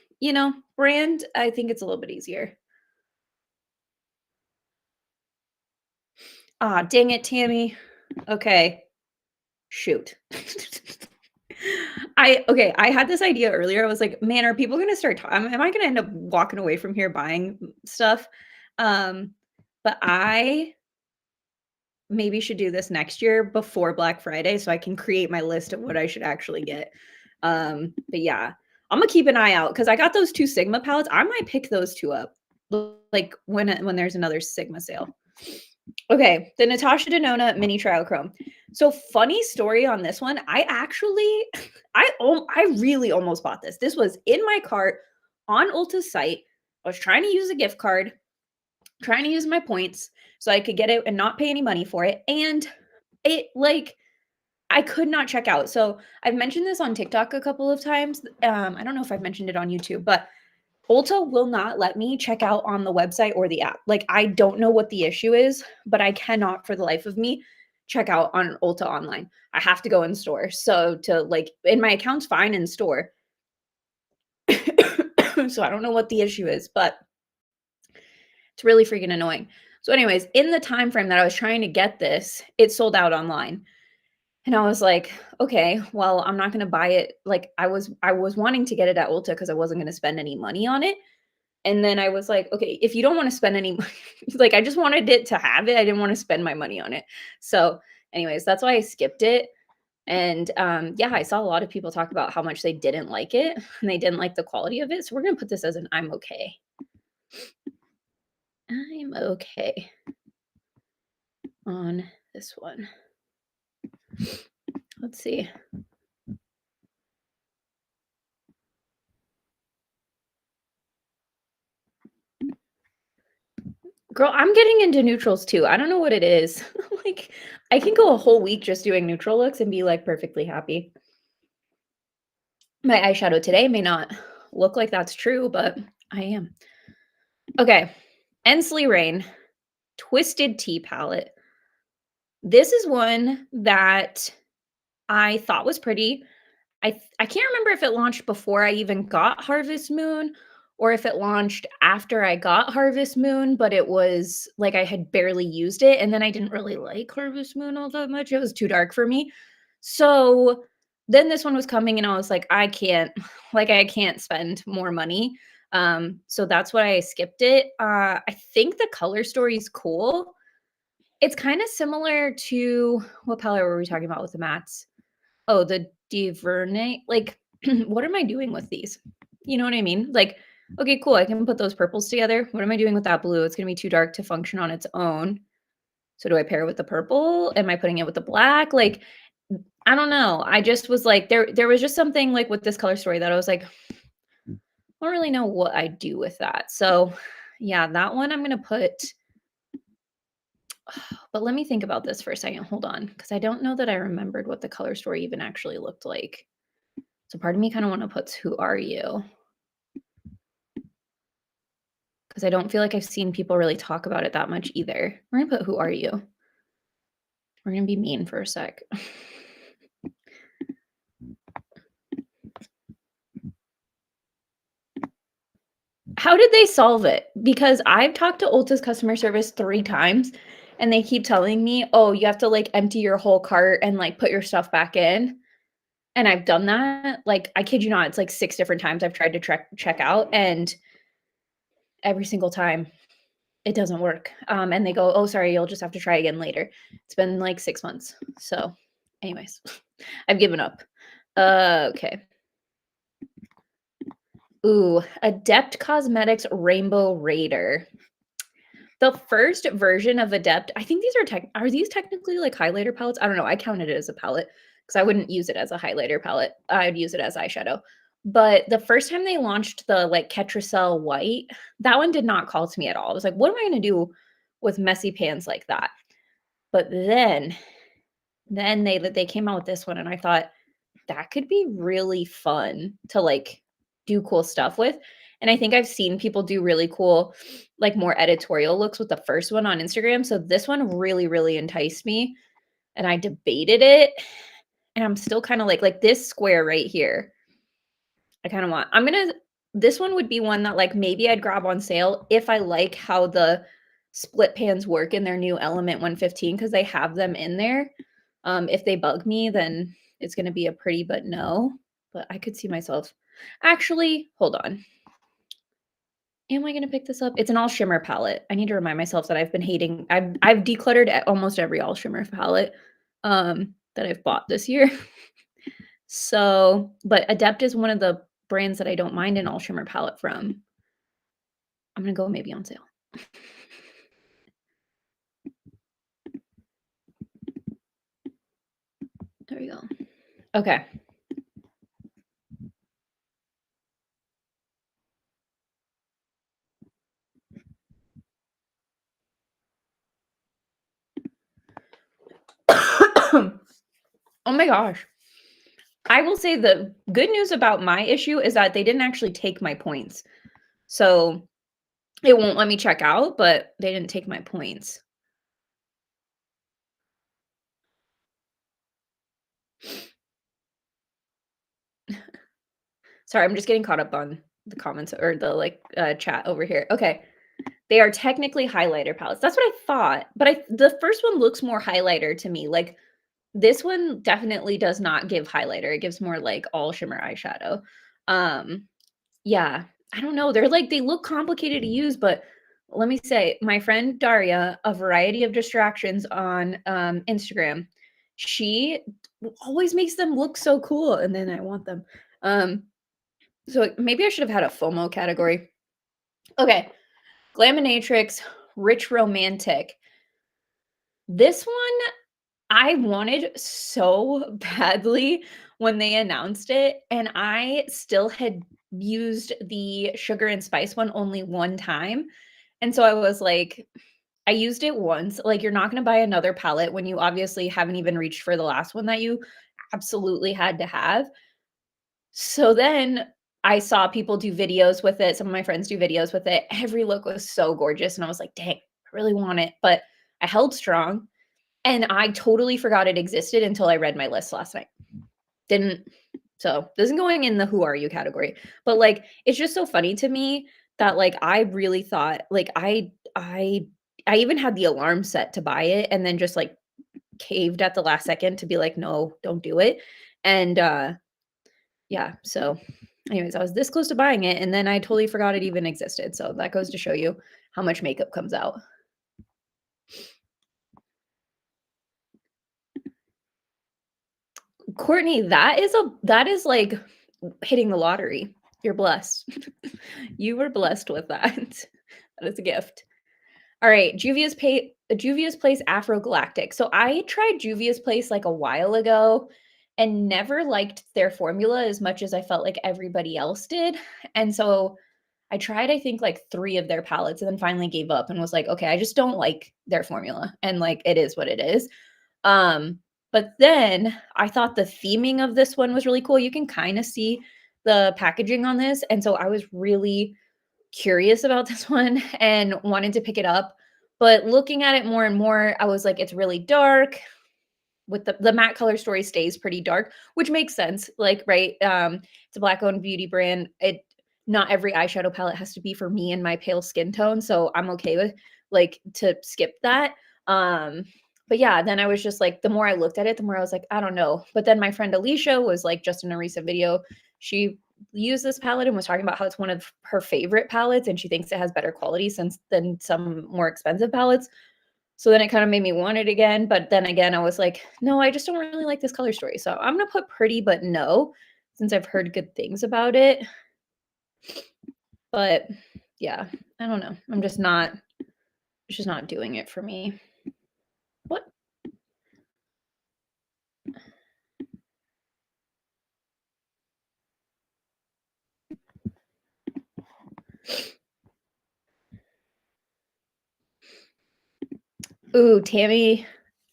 brand, I think it's a little bit easier. Ah, dang it, Tammy. Okay. Shoot. I had this idea earlier. I was like, "Man, are people gonna start am I gonna end up walking away from here buying stuff?" Um, but I maybe should do this next year before Black Friday so I can create my list of what I should actually get. But yeah, Imma keep an eye out because I got those 2 Sigma palettes. I might pick those 2 up, like, when there's another Sigma sale. Okay, the Natasha Denona Mini Triochrome. So funny story on this one, I actually I really almost bought this. This was in my cart on Ulta's site. I was trying to use a gift card, trying to use my points so I could get it and not pay any money for it, and it, like I could not check out. So, I've mentioned this on TikTok a couple of times, I don't know if I've mentioned it on YouTube, but Ulta will not let me check out on the website or the app. Like, I don't know what the issue is, but I cannot for the life of me check out on Ulta online. I have to go in store. So to like and my account's fine in store. So I don't know what the issue is, but it's really freaking annoying. So anyways, in the time frame that I was trying to get this, it sold out online. And I was like, "Okay, well, I'm not gonna buy it." Like, I was wanting to get it at Ulta because I wasn't gonna spend any money on it. And then I was like, "Okay, if you don't wanna spend any money" like, I just wanted it to have it, I didn't wanna spend my money on it. So, anyways, that's why I skipped it, and, yeah, I saw a lot of people talk about how much they didn't like it, and they didn't like the quality of it, so we're gonna put this as an I'm okay. I'm okay on this one. Let's see. Girl, I'm getting into neutrals too. I don't know what it is. Like, I can go a whole week just doing neutral looks and be, like, perfectly happy. My eyeshadow today may not look like that's true, but I am. Okay, Ensley Rain Twisted Tea palette. This is one that I thought was pretty. I can't remember if it launched before I even got Harvest Moon or if it launched after I got Harvest Moon, but it was like I had barely used it, and then I didn't really like Harvest Moon all that much. It was too dark for me. So then this one was coming and I was like, I can't like I can't spend more money. So that's why I skipped it. I think the color story is cool. It's kind of similar to what palette were we talking about with the mattes? Oh, the DuVernay, like, what am I doing with these? You know what I mean? Like, okay, cool, I can put those purples together. What am I doing with that blue? It's gonna be too dark to function on its own. So do I pair it with the purple? Am I putting it with the black? Like, I don't know. I just was like, there was just something like with this color story that I was like, I don't really know what I do with that. So yeah, that one I'm gonna put, but let me think about this for a second. Hold on, because I don't know that I remembered what the color story even actually looked like. So part of me kind of want to put Who Are You? Because I don't feel like I've seen people really talk about it that much either. We're going to put Who Are You? We're going to be mean for a sec. How did they solve it? Because I've talked to Ulta's customer service 3 times and they keep telling me, "Oh, you have to like empty your whole cart and like put your stuff back in." And I've done that. Like I kid you not, it's like 6 different times I've tried to check out and every single time it doesn't work. And they go, "Oh, sorry, you'll just have to try again later." It's been like 6 months. So, anyways, I've given up. Okay. Ooh, Adept Cosmetics Rainbow Raider. The first version of Adept, I think are these technically like highlighter palettes? I don't know. I counted it as a palette because I wouldn't use it as a highlighter palette. I'd use it as eyeshadow. But the first time they launched the like Ketracel white, that one did not call to me at all. I was like, what am I going to do with messy pans like that? But then they came out with this one and I thought that could be really fun to like do cool stuff with. And I think I've seen people do really cool, like more editorial looks with the first one on Instagram. So this one really, really enticed me. And I debated it. And I'm still kind of like this square right here. I kind of want, this one would be one that like maybe I'd grab on sale if I like how the split pans work in their new Element 115 because they have them in there. If they bug me, then it's going to be a pretty but no. But I could see myself. Actually, hold on. Am I going to pick this up? It's an all shimmer palette. I need to remind myself that I've been hating. I've decluttered almost every all shimmer palette that I've bought this year. So, but Adept is one of the brands that I don't mind an all shimmer palette from. I'm going to go maybe on sale. There we go. Okay. Oh my gosh. I will say the good news about my issue is that they didn't actually take my points. So it won't let me check out, but they didn't take my points. Sorry, I'm just getting caught up on the comments or the like chat over here. Okay. They are technically highlighter palettes. That's what I thought, but the first one looks more highlighter to me. Like this one definitely does not give highlighter. It gives more like all shimmer eyeshadow. Yeah, I don't know. They look complicated to use, but let me say, my friend Daria, a variety of distractions on Instagram, she always makes them look so cool, and then I want them. So maybe I should have had a FOMO category. Okay, Glaminatrix, Rich Romantic. This one I wanted so badly when they announced it, and I still had used the sugar and spice one only one time, and so I was like, I used it once, like, you're not gonna buy another palette when you obviously haven't even reached for the last one that you absolutely had to have. So then I saw people do videos with it, some of my friends do videos with it, every look was so gorgeous, and I was like, "Dang, I really want it," but I held strong, and I totally forgot it existed until I read my list last night. Didn't so, this isn't going in the "who are you" category, but, like, it's just so funny to me that, like, I really thought like, I even had the alarm set to buy it and then just, like, caved at the last second to be like, "No, don't do it," and, yeah, so, anyways, I was this close to buying it, and then I totally forgot it even existed, so that goes to show you how much makeup comes out. Courtney, that is, like, hitting the lottery. You're blessed. You were blessed with that. That is a gift. Alright, Juvia's Place Afro Galactic. So I tried Juvia's Place, like, a while ago and never liked their formula as much as I felt like everybody else did, and so I tried, I think, like, 3 of their palettes and then finally gave up and was like, "Okay, I just don't like their formula," and, like, it is what it is. Um, but then I thought the theming of this one was really cool. You can kinda see the packaging on this, and so I was really curious about this one and wanted to pick it up. But looking at it more and more, I was like, it's really dark. With the matte color story stays pretty dark, which makes sense. Like, right? It's a black owned beauty brand. It not every eyeshadow palette has to be for me and my pale skin tone. So I'm okay with like to skip that. Um, but yeah, then I was just like, the more I looked at it, the more I was like, I don't know. But then my friend Alicia was like, just in a recent video, she used this palette and was talking about how it's one of her favorite palettes and she thinks it has better quality since than some more expensive palettes. So then it kind of made me want it again, but then again, I was like, "No, I just don't really like this color story." So I'm gonna put pretty but no, since I've heard good things about it. But yeah, I don't know. It's just not doing it for me. What? Ooh, Tammy,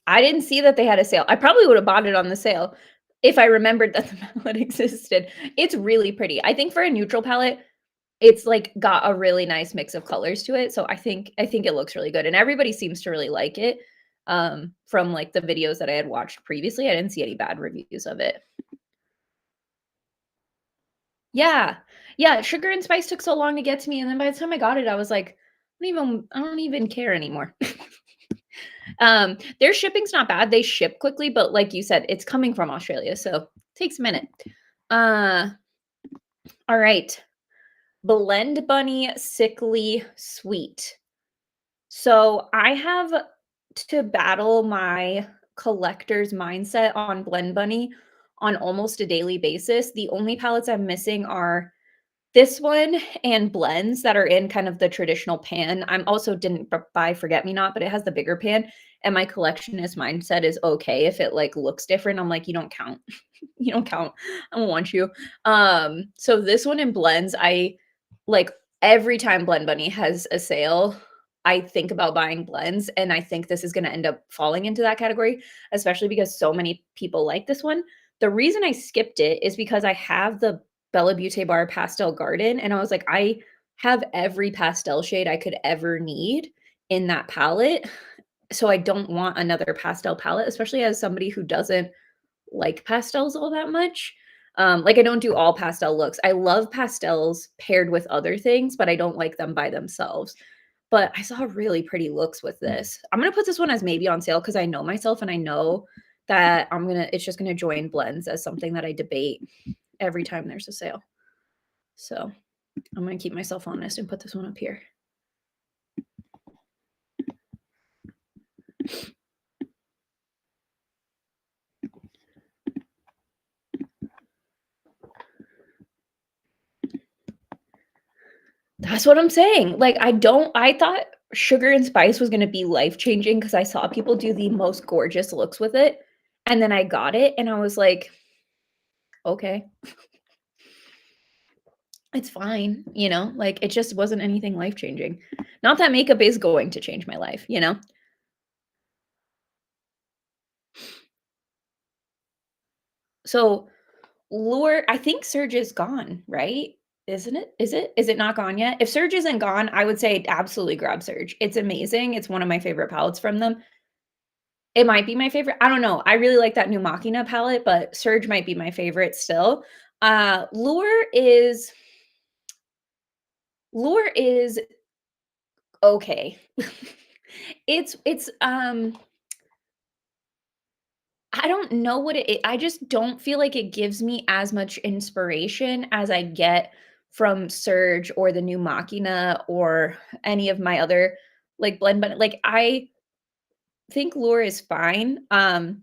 I didn't see that they had a sale. I probably would have bought it on the sale if I remembered that the palette existed. It's really pretty. I think for a neutral palette, it's, like, got a really nice mix of colors to it, so I think it looks really good, and everybody seems to really like it, from, like, the videos that I had watched previously, I didn't see any bad reviews of it. Yeah. Yeah, Sugar and Spice took so long to get to me, and then by the time I got it, I was like, I don't even care anymore." Their shipping's not bad, they ship quickly, but like you said, it's coming from Australia, so takes a minute. Uh, alright. Blend Bunny Sickly Sweet. So I have to battle my collector's mindset on Blend Bunny on almost a daily basis. The only palettes I'm missing are this one and blends that are in kind of the traditional pan. I'm also didn't buy Forget Me Not, but it has the bigger pan. And my collectionist mindset is okay if it like looks different. I'm like, you don't count. You don't count. I don't want you. So this one in blends, I like every time Blend Bunny has a sale, I think about buying blends, and I think this is gonna end up falling into that category, especially because so many people like this one. The reason I skipped it is because I have the Bella Beauté Bar Pastel Garden, and I was like, I have every pastel shade I could ever need in that palette, so I don't want another pastel palette, especially as somebody who doesn't like pastels all that much. Like, I don't do all pastel looks. I love pastels paired with other things, but I don't like them by themselves. But I saw really pretty looks with this. I'm gonna put this one as maybe on sale because I know myself and I know that it's just gonna join blends as something that I debate every time there's a sale. So I'm gonna keep myself honest and put this one up here. That's what I'm saying. Like, I thought Sugar and Spice was gonna be life-changing because I saw people do the most gorgeous looks with it, and then I got it, and I was like, "Okay, it's fine," like, it just wasn't anything life-changing. Not that makeup is going to change my life, you know? So, Lure I think Surge is gone, right? Isn't it? Is it? Is it not gone yet? If Surge isn't gone, I would say absolutely grab Surge. It's amazing, it's one of my favorite palettes from them. It might be my favorite, I don't know, I really like that new Machina palette, but Surge might be my favorite still. Lure is Lure is okay. It's I don't know what I just don't feel like it gives me as much inspiration as I get from Surge or the new Machina or any of my other, like, blend but, like, I think Lure is fine, I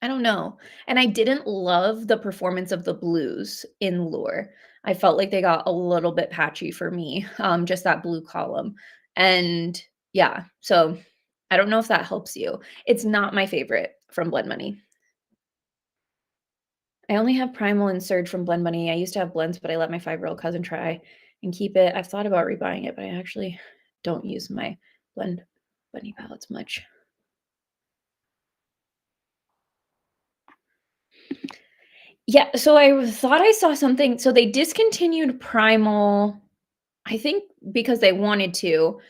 don't know, and I didn't love the performance of the blues in Lure. I felt like they got a little bit patchy for me, just that blue column, and yeah, so I don't know if that helps you. It's not my favorite from Blend Money. I only have Primal and Surge from Blend Money. I used to have blends, but I let my 5-year-old cousin try and keep it. I've thought about rebuying it, but I actually don't use my Blend Bunny palettes much. Yeah, so I thought I saw something, so they discontinued Primal, I think because they wanted to,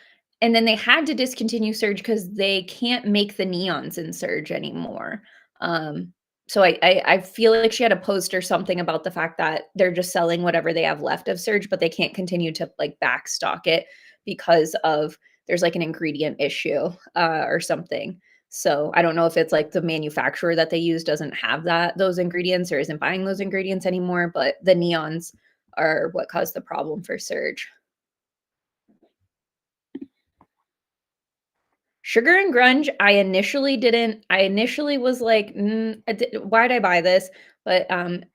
and then they had to discontinue Surge because they can't make the neons in Surge anymore. Um, so I feel like she had a post or something about the fact that they're just selling whatever they have left of Surge, but they can't continue to, like, backstock it because of there's, like, an ingredient issue, or something. So, I don't know if it's, like, the manufacturer that they use doesn't have those ingredients or isn't buying those ingredients anymore, but the neons are what caused the problem for Surge. Sugar and Grunge, I initially was like, why'd I buy this?" But,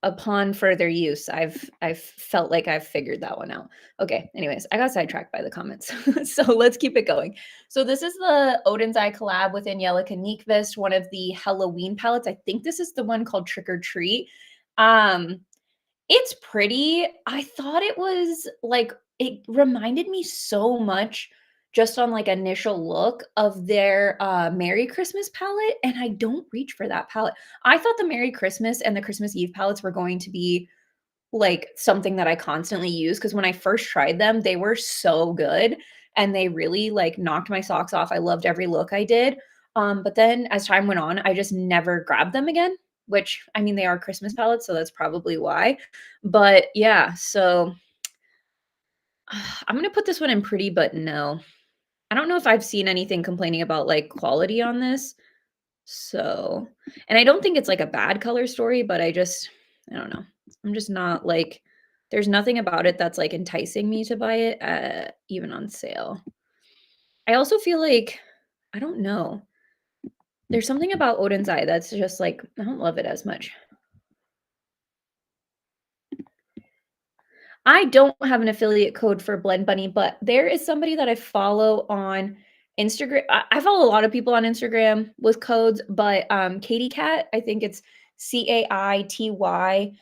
upon further use, I've felt like I've figured that one out. Okay, anyways, I got sidetracked by the comments. So let's keep it going. So this is the Odin's Eye collab with Angelica Nyqvist, one of the Halloween palettes. I think this is the one called Trick or Treat. Um, it's pretty. I thought it was, like, it reminded me so much just on, like, initial look of their, Merry Christmas palette, and I don't reach for that palette. I thought the Merry Christmas and the Christmas Eve palettes were going to be, like, something that I constantly use because when I first tried them, they were so good, and they really, like, knocked my socks off. I loved every look I did, but then as time went on, I just never grabbed them again, which, I mean, they are Christmas palettes, so that's probably why. But, yeah, so I'm gonna put this one in pretty, but no. I don't know if I've seen anything complaining about, like, quality on this, so and I don't think it's, like, a bad color story, but I don't know. I'm just not, like there's nothing about it that's, like, enticing me to buy it, even on sale. I also feel like I don't know. There's something about Odin's Eye that's just, like, I don't love it as much. I don't have an affiliate code for Blend Bunny, but there is somebody that I follow on Instagram. I follow a lot of people on Instagram with codes, but Katie Cat, I think it's CAITYCAT.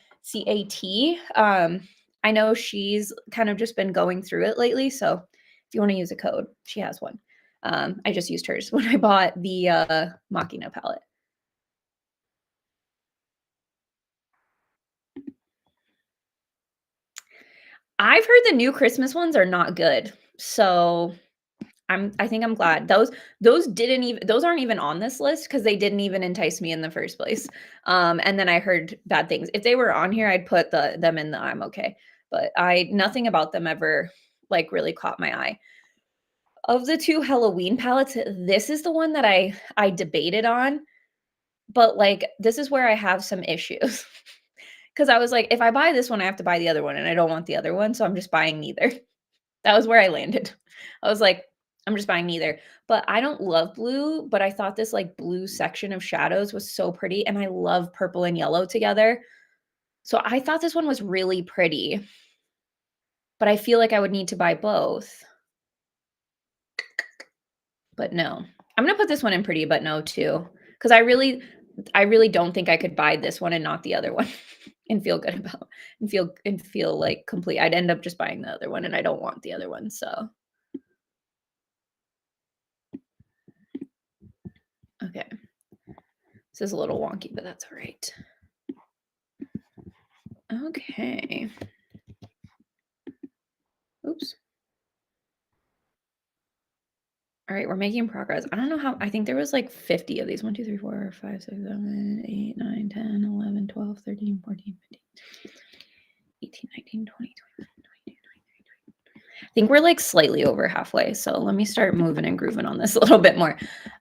I know she's kind of just been going through it lately. So if you want to use a code, she has one. I just used hers when I bought the Machina palette. I've heard the new Christmas ones are not good. So I think I'm glad. Those aren't even on this list because they didn't even entice me in the first place. And then I heard bad things. If they were on here, I'd put them in the I'm okay. But I nothing about them ever, like, really caught my eye. Of the 2 Halloween palettes, this is the one that I debated on, but, like, this is where I have some issues. Because I was like, "If I buy this one, I have to buy the other one, and I don't want the other one, so I'm just buying neither." That was where I landed. I was like, "I'm just buying neither." But I don't love blue, but I thought this, like, blue section of shadows was so pretty, and I love purple and yellow together. So I thought this one was really pretty, but I feel like I would need to buy both. but no. I'm gonna put this one in pretty but no too, because I really don't think I could buy this one and not the other one and feel good about and feel like complete. I'd end up just buying the other one and I don't want the other one. So okay. This is a little wonky, but that's all right. Okay. Oops. All right, we're making progress. I don't know how, I think there was like 50 of these. 1, 2, 3, 4, 5, 6, 7, 8, 9, 10, 11, 12, 13, 14, 15, 18, 19, 20, 21, 22, 23. I think we're like slightly over halfway. So let me start moving and grooving on this a little bit more.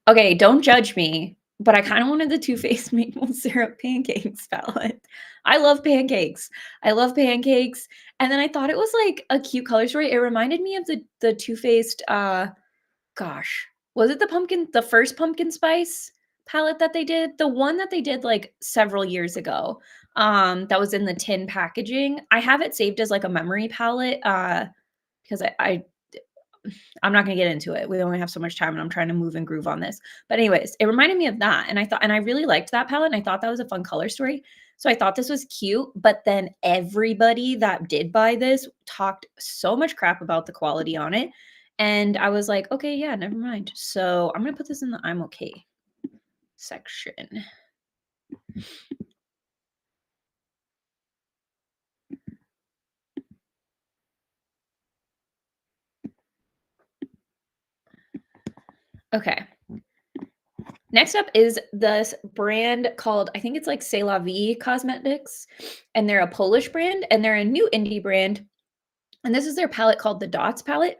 Okay, don't judge me, but I kind of wanted the Too Faced maple syrup pancakes palette. I love pancakes. I love pancakes. And then I thought it was like a cute color story. It reminded me of the Too Faced gosh, was it the first pumpkin spice palette that they did? The one that they did, like, several years ago, that was in the tin packaging. I have it saved as, like, a memory palette, because I'm not gonna get into it. We only have so much time, and I'm trying to move and groove on this. But anyways, it reminded me of that, and I really liked that palette, and I thought that was a fun color story. So I thought this was cute, but then everybody that did buy this talked so much crap about the quality on it, and I was like, "Okay, yeah, never mind." So I'm gonna put this in the I'm okay section. Okay. Next up is this brand called, I think it's like C'est La Vie Cosmetics, and they're a Polish brand, and they're a new indie brand, and this is their palette called the Dots palette.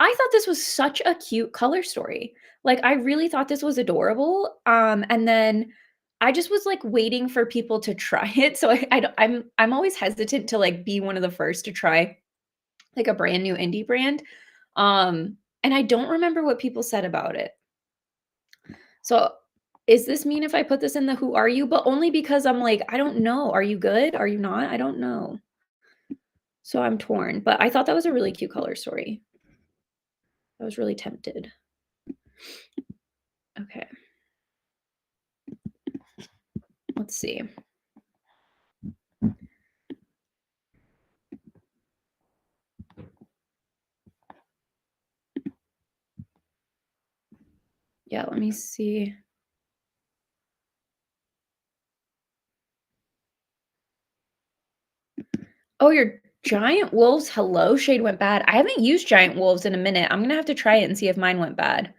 I thought this was such a cute color story. Like, I really thought this was adorable, and then I just was, like, waiting for people to try it, so I don't I'm always hesitant to, like, be one of the first to try, like, a brand new indie brand, and I don't remember what people said about it. So, is this mean if I put this in the "Who are you?" But only because I'm like, I don't know. Are you good? Are you not? I don't know. So I'm torn, but I thought that was a really cute color story. I was really tempted. Okay, let's see. Yeah, let me see. Oh, your Giant Wolves Hello shade went bad. I haven't used Giant Wolves in a minute. I'm gonna have to try it and see if mine went bad.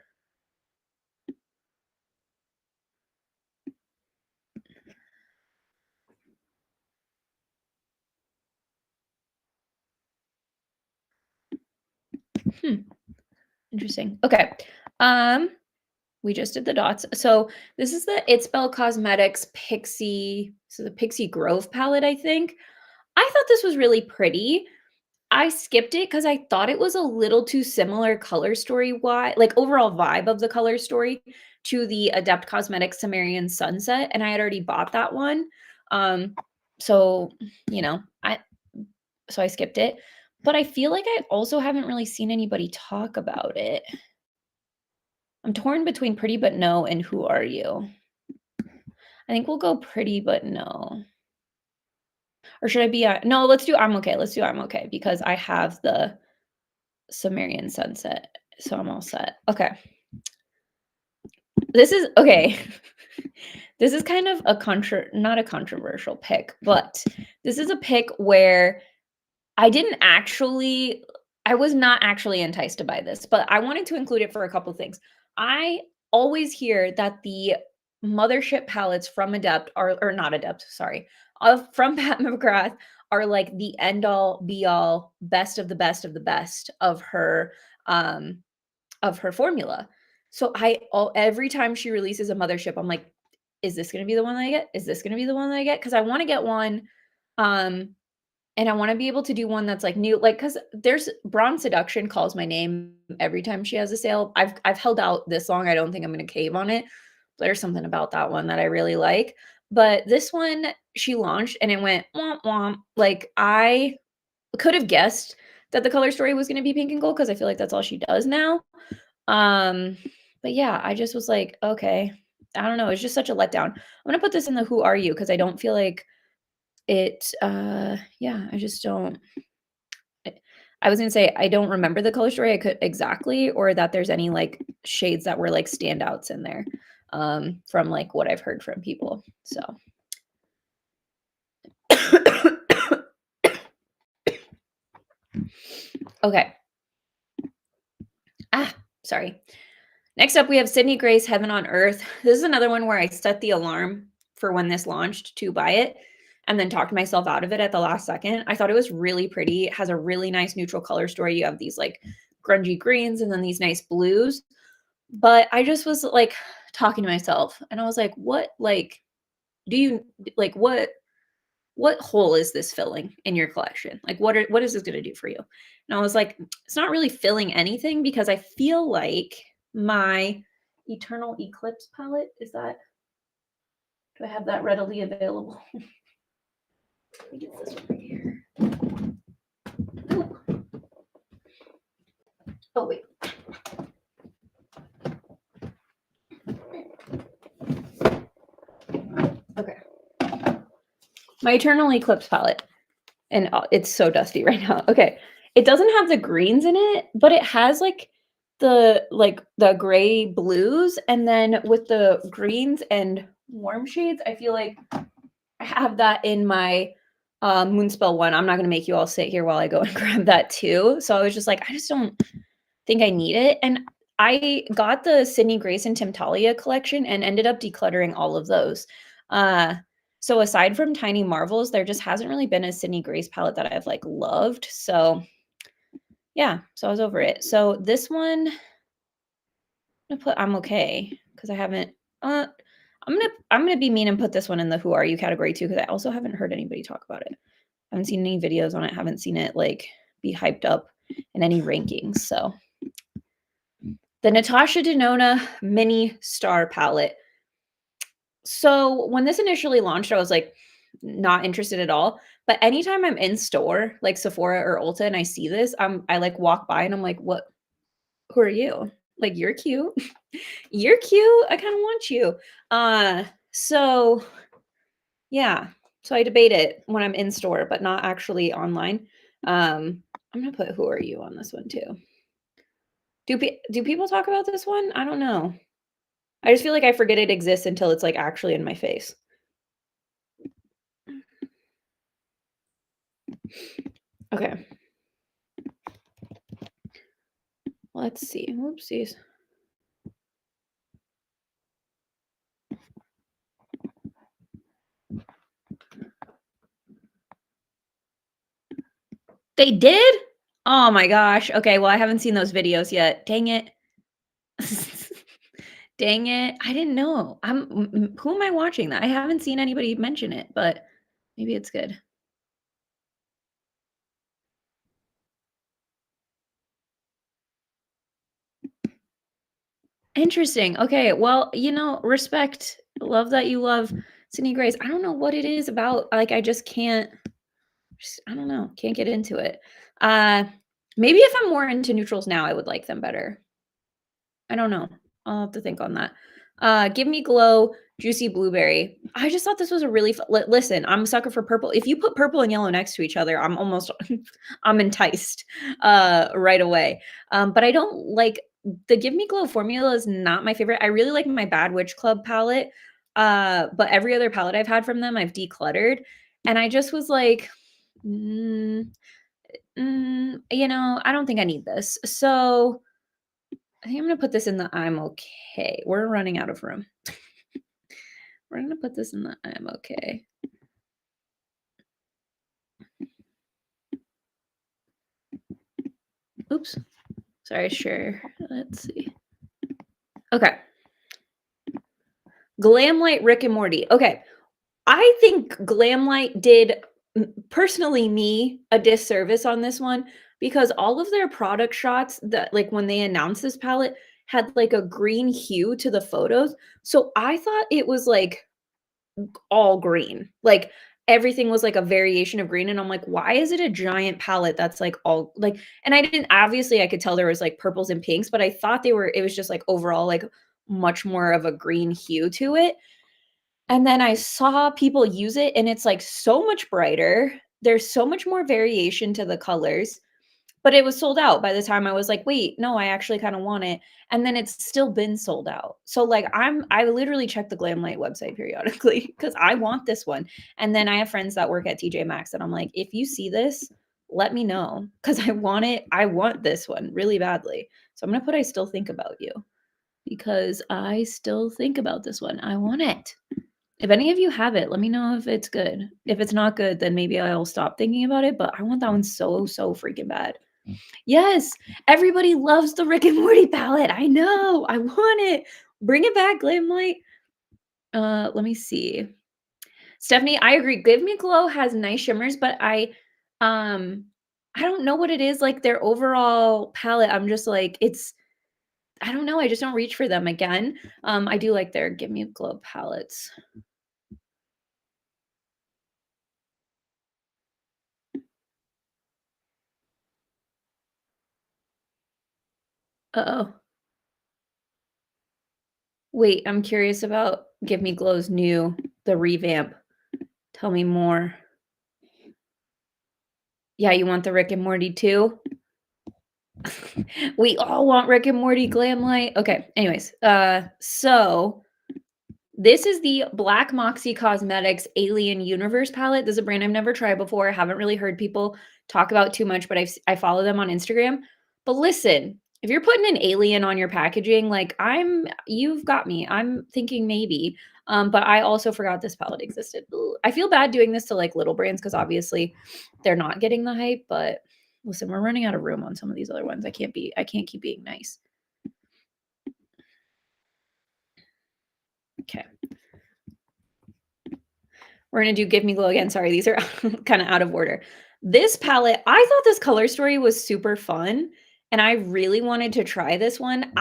Hmm, interesting. Okay. Um, we just did the dots. So this is the It's Bell Cosmetics Pixie, so the Pixie Grove palette, I think. I thought this was really pretty. I skipped it because I thought it was a little too similar color story wise, like overall vibe of the color story to the Adept Cosmetics Sumerian Sunset, and I had already bought that one. Um, so you know, I skipped it. But I feel like I also haven't really seen anybody talk about it. I'm torn between Pretty But No and Who Are You? I think we'll go Pretty But No. Or should I be no, let's do I'm okay. Let's do I'm okay because I have the Sumerian Sunset, so I'm all set. Okay. This is okay. This is kind of a not a controversial pick, but this is a pick where I didn't actually I was not actually enticed to buy this, but I wanted to include it for a couple things. I always hear that the mothership palettes from Adept are or not Adept, sorry, from Pat McGrath are like the end all be all best of the best of the best um of her formula. So every time she releases a mothership, I'm like, is this gonna be the one that I get? Is this gonna be the one that I get? Because I want to get one. Um, and I wanna be able to do one that's, like, new like, cause there's Brawn Seduction calls my name every time she has a sale. I've held out this long, I don't think I'm gonna cave on it. There's something about that one that I really like. But this one, she launched and it went "womp womp." Like, I could have guessed that the color story was gonna be pink and gold because I feel like that's all she does now. Um, But yeah, I just was like, okay. I don't know. It's just such a letdown. I'm gonna put this in the who are you because I don't feel like it yeah, I just don't I I was gonna say I don't remember the color story I could exactly or that there's any like shades that were like standouts in there from like what I've heard from people. So okay. Ah, sorry. Next up, we have Sydney Grace Heaven on Earth. This is another one where I set the alarm for when this launched to buy it and then talked myself out of it at the last second. I thought it was really pretty. It has a really nice neutral color story. You have these like grungy greens and then these nice blues. But I just was like talking to myself and I was like, what like do you like what hole is this filling in your collection? Like what is this going to do for you? And I was like, it's not really filling anything because I feel like my Eternal Eclipse palette is that do I have that readily available? Let me get this over here. Ooh. Oh wait. Okay. My Eternal Eclipse palette. And it's so dusty right now. Okay. It doesn't have the greens in it, but it has the gray blues and then with the greens and warm shades, I feel like I have that in my Moonspell one. I'm not going to make you all sit here while I go and grab that too. So I was just like, I just don't think I need it. And I got the Sydney Grace and Tim Talia collection and ended up decluttering all of those. Uh, so aside from Tiny Marvels, there just hasn't really been a Sydney Grace palette that I've like loved. So yeah, so I was over it. So this one, I'm okay because I haven't. I'm gonna be mean and put this one in the who are you category too because I also haven't heard anybody talk about it. I haven't seen any videos on it. Haven't seen it like be hyped up in any rankings. So the Natasha Denona Mini Star palette. So when this initially launched, I was like not interested at all. But anytime I'm in store, like Sephora or Ulta, and I see this, I like walk by and I'm like, what? Who are you? Like you're cute. You're cute. I kind of want you. So yeah. So I debate it when I'm in store, but not actually online. I'm gonna put who are you on this one too. Do people talk about this one? I don't know. I just feel like I forget it exists until it's like actually in my face. Okay. Let's see. Whoopsies. They did? Oh my gosh. Okay, well, I haven't seen those videos yet. Dang it. Dang it. I didn't know. Who am I watching that? I haven't seen anybody mention it, but maybe it's good. Interesting. Okay. Well, respect. Love that you love Sydney Grace. I don't know what it is about. Like, I just can't. I don't know. Can't get into it. Uh, maybe if I'm more into neutrals now, I would like them better. I don't know. I'll have to think on that. Give Me Glow, Juicy Blueberry. I just thought this was a really listen, I'm a sucker for purple. If you put purple and yellow next to each other, I'm almost I'm enticed right away. But I don't like the Give Me Glow formula is not my favorite. I really like my Bad Witch Club palette. But every other palette I've had from them, I've decluttered. And I just was like, mm, I don't think I need this. So I think I'm gonna put this in the I'm okay. We're running out of room. We're gonna put this in the I'm okay. Oops. Sorry, sure. Let's see. Okay. Glamlight Rick and Morty. Okay. I think Glamlight did personally me a disservice on this one because all of their product shots that like when they announced this palette had like a green hue to the photos. So I thought it was like all green. Like everything was like a variation of green, and I'm like, "Why is it a giant palette that's like all like," and I didn't, obviously I could tell there was like purples and pinks, but I thought it was just like overall like much more of a green hue to it. And then I saw people use it and it's like so much brighter. There's so much more variation to the colors, but it was sold out by the time I was like, "Wait, no, I actually kinda want it." And then it's still been sold out. So, like, I literally check the Glamlight website periodically because I want this one. And then I have friends that work at TJ Maxx, and I'm like, "If you see this, let me know because I want it. I want this one really badly." So I'm gonna put I still think about you because I still think about this one. I want it. If any of you have it, let me know if it's good. If it's not good, then maybe I'll stop thinking about it, but I want that one so, so freaking bad. Yes, everybody loves the Rick and Morty palette. I know. I want it. Bring it back, Glamlight. Let me see. Stephanie, I agree. Give Me Glow has nice shimmers, but um I don't know what it is like their overall palette. I'm just like I don't know. I just don't reach for them again. I do like their Give Me Glow palettes. Uh-oh. Wait, I'm curious about Give Me Glow's the revamp. Tell me more. Yeah, you want the Rick and Morty too? We all want Rick and Morty Glamlight. Okay, anyways, so this is the Black Moxie Cosmetics Alien Universe palette. This is a brand I've never tried before. I haven't really heard people talk about too much, but I follow them on Instagram. But listen, if you're putting an alien on your packaging, like you've got me. I'm thinking maybe. But I also forgot this palette existed. Ooh, I feel bad doing this to like little brands because obviously they're not getting the hype. But listen, we're running out of room on some of these other ones. I can't keep being nice. Okay. We're gonna do Give Me Glow again. Sorry, these are kind of out of order. This palette, I thought this color story was super fun, and I really wanted to try this one.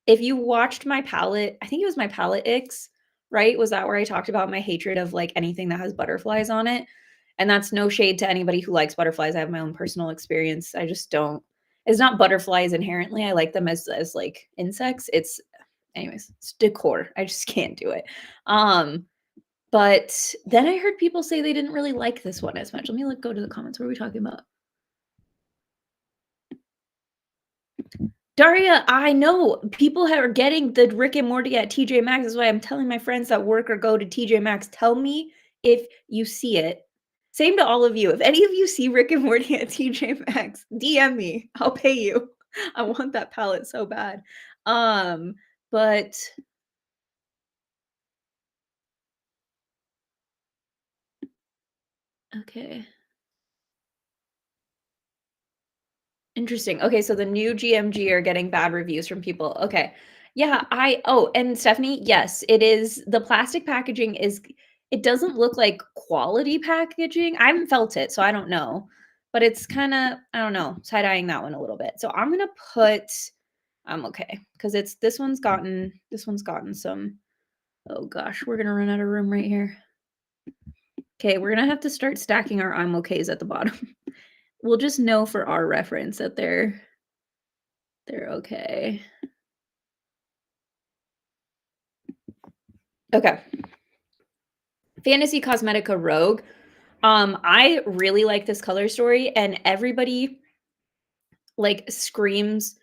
If you watched my palette, I think it was my palette icks, right? Was that where I talked about my hatred of like anything that has butterflies on it? And that's no shade to anybody who likes butterflies. I have my own personal experience. I just don't. It's not butterflies inherently. I like them as like insects. Anyways, it's decor. I just can't do it. Um, but then I heard people say they didn't really like this one as much. Let me go to the comments. What are we talking about? Daria, I know people are getting the Rick and Morty at TJ Maxx. That's why I'm telling my friends that work or go to TJ Maxx. Tell me if you see it. Same to all of you. If any of you see Rick and Morty at TJ Maxx, DM me. I'll pay you. I want that palette so bad. But okay. Interesting. Okay, so the new GMG are getting bad reviews from people. Okay. Yeah, and Stephanie, yes, it is the plastic packaging it doesn't look like quality packaging. I haven't felt it, so I don't know. But it's kind of, I don't know, side-eyeing that one a little bit. So I'm gonna put I'm okay because it's this one's gotten some, oh gosh, we're gonna run out of room right here. Okay, we're gonna have to start stacking our I'm okays at the bottom. We'll just know for our reference that they're okay. Okay. Fantasy Cosmetica Rogue. I really like this color story, and everybody like screams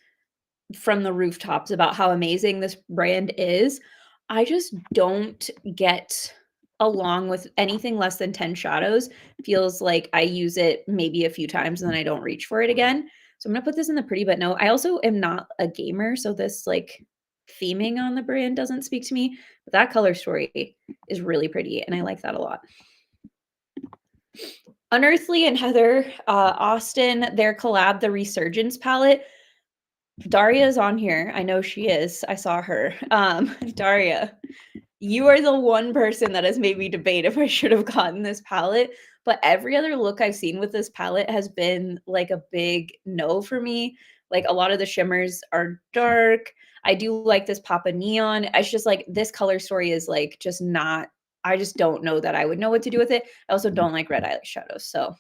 from the rooftops about how amazing this brand is. I just don't get along with anything less than 10 shadows. Feels like I use it maybe a few times and then I don't reach for it again. So I'm gonna put this in the pretty but no. I also am not a gamer, so this like theming on the brand doesn't speak to me. But that color story is really pretty, and I like that a lot. Unearthly and Heather Austin, their collab, the Resurgence palette. Daria's on here. I know she is. I saw her. Daria, you are the one person that has made me debate if I should have gotten this palette. But every other look I've seen with this palette has been like a big no for me. Like a lot of the shimmers are dark. I do like this Papa Neon. It's just like this color story is like just not I just don't know that I would know what to do with it. I also don't like red eyeshadows. So,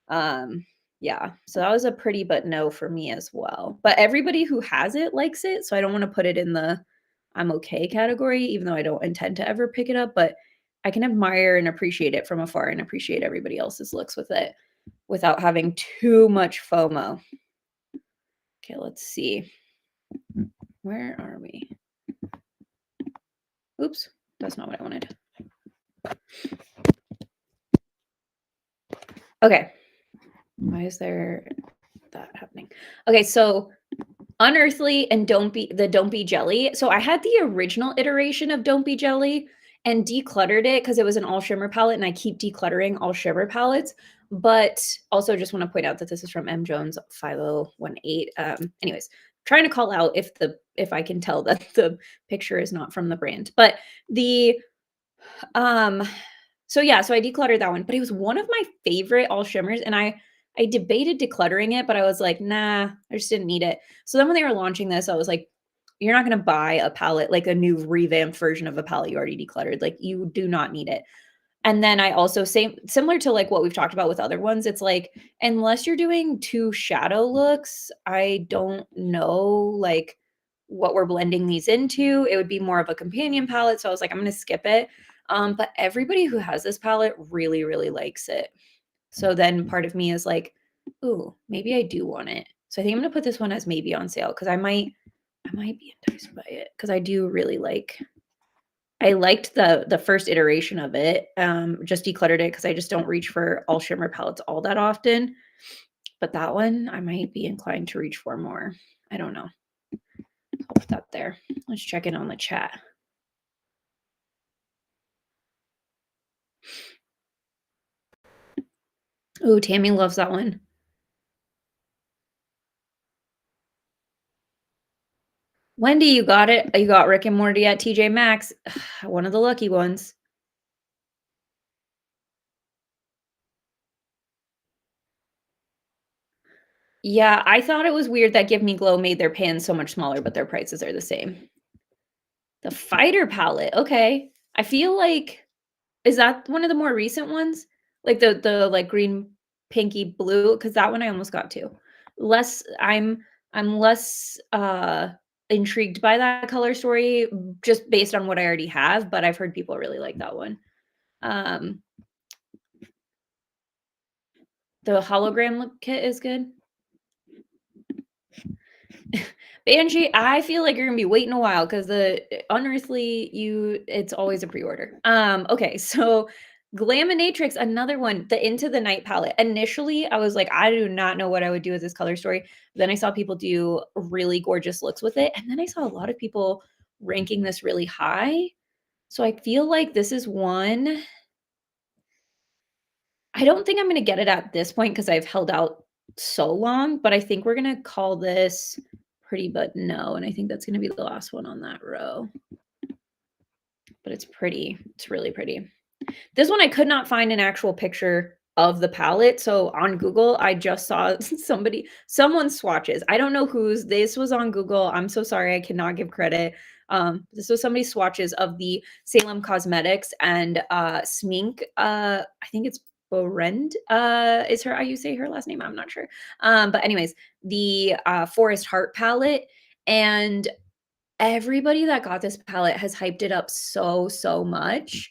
um, yeah. So that was a pretty but no for me as well. But everybody who has it likes it. So I don't want to put it in the I'm okay category, even though I don't intend to ever pick it up. But I can admire and appreciate it from afar and appreciate everybody else's looks with it without having too much FOMO. Okay, let's see. Where are we? Oops, that's not what I wanted. Okay. Why is there that happening? Okay, so Unearthly and Don't Be Jelly. So I had the original iteration of Don't Be Jelly and decluttered it because it was an all shimmer palette, and I keep decluttering all shimmer palettes. But also just want to point out that this is from M Jones 5018. Anyways, trying to call out if I can tell that the picture is not from the brand. But the um so yeah, so I decluttered that one, but it was one of my favorite all shimmers, and I debated decluttering it, but I was like, "Nah, I just didn't need it." So then when they were launching this, I was like, "You're not gonna buy a palette, like a new revamped version of a palette you already decluttered. Like, you do not need it." And then I also similar to like what we've talked about with other ones, it's like, unless you're doing 2 shadow looks, I don't know, like, what we're blending these into. It would be more of a companion palette, so I was like, "I'm gonna skip it." But everybody who has this palette really, really likes it. So then part of me is like, "Ooh, maybe I do want it." So I think I'm gonna put this one as maybe on sale because I might be enticed by it because I do really I liked the first iteration of it, just decluttered it because I just don't reach for all shimmer palettes all that often, but that one, I might be inclined to reach for more. I don't know. I'll put that there. Let's check in on the chat. Ooh, Tammy loves that one. Wendy, you got it. You got Rick and Morty at TJ Maxx. One of the lucky ones. Yeah, I thought it was weird that Give Me Glow made their pans so much smaller, but their prices are the same. The Fighter palette, okay. I feel like is that one of the more recent ones? Like the like green, pinky blue? Because that one I almost got too. Less I'm less intrigued by that color story just based on what I already have, but I've heard people really like that one. Um the hologram look kit is good. Banshee, I feel like you're gonna be waiting a while because the Unearthly, it's always a pre-order. Okay, so Glaminatrix, another one, the Into the Night palette. Initially, I was like, I do not know what I would do with this color story. Then I saw people do really gorgeous looks with it, and then I saw a lot of people ranking this really high. So I feel like this is one. I don't think I'm gonna get it at this point because I've held out so long, but I think we're gonna call this pretty but no, and I think that's gonna be the last one on that row. But it's pretty. It's really pretty. This one I could not find an actual picture of the palette. So on Google, I just saw someone's swatches. I don't know whose. This was on Google. I'm so sorry. I cannot give credit. This was somebody's swatches of the Salem Cosmetics and Smink. I think it's Borend is her how you say her last name. I'm not sure. But anyways, the Forest Heart palette. And everybody that got this palette has hyped it up so much.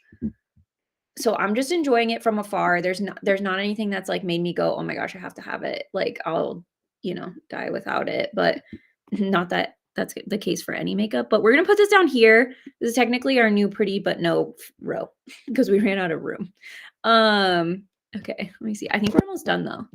So I'm just enjoying it from afar. There's not anything that's like made me go, "Oh my gosh, I have to have it." Like I'll, die without it, but not that that's the case for any makeup. But we're going to put this down here. This is technically our new pretty but no row because we ran out of room. Okay, let me see. I think we're almost done though.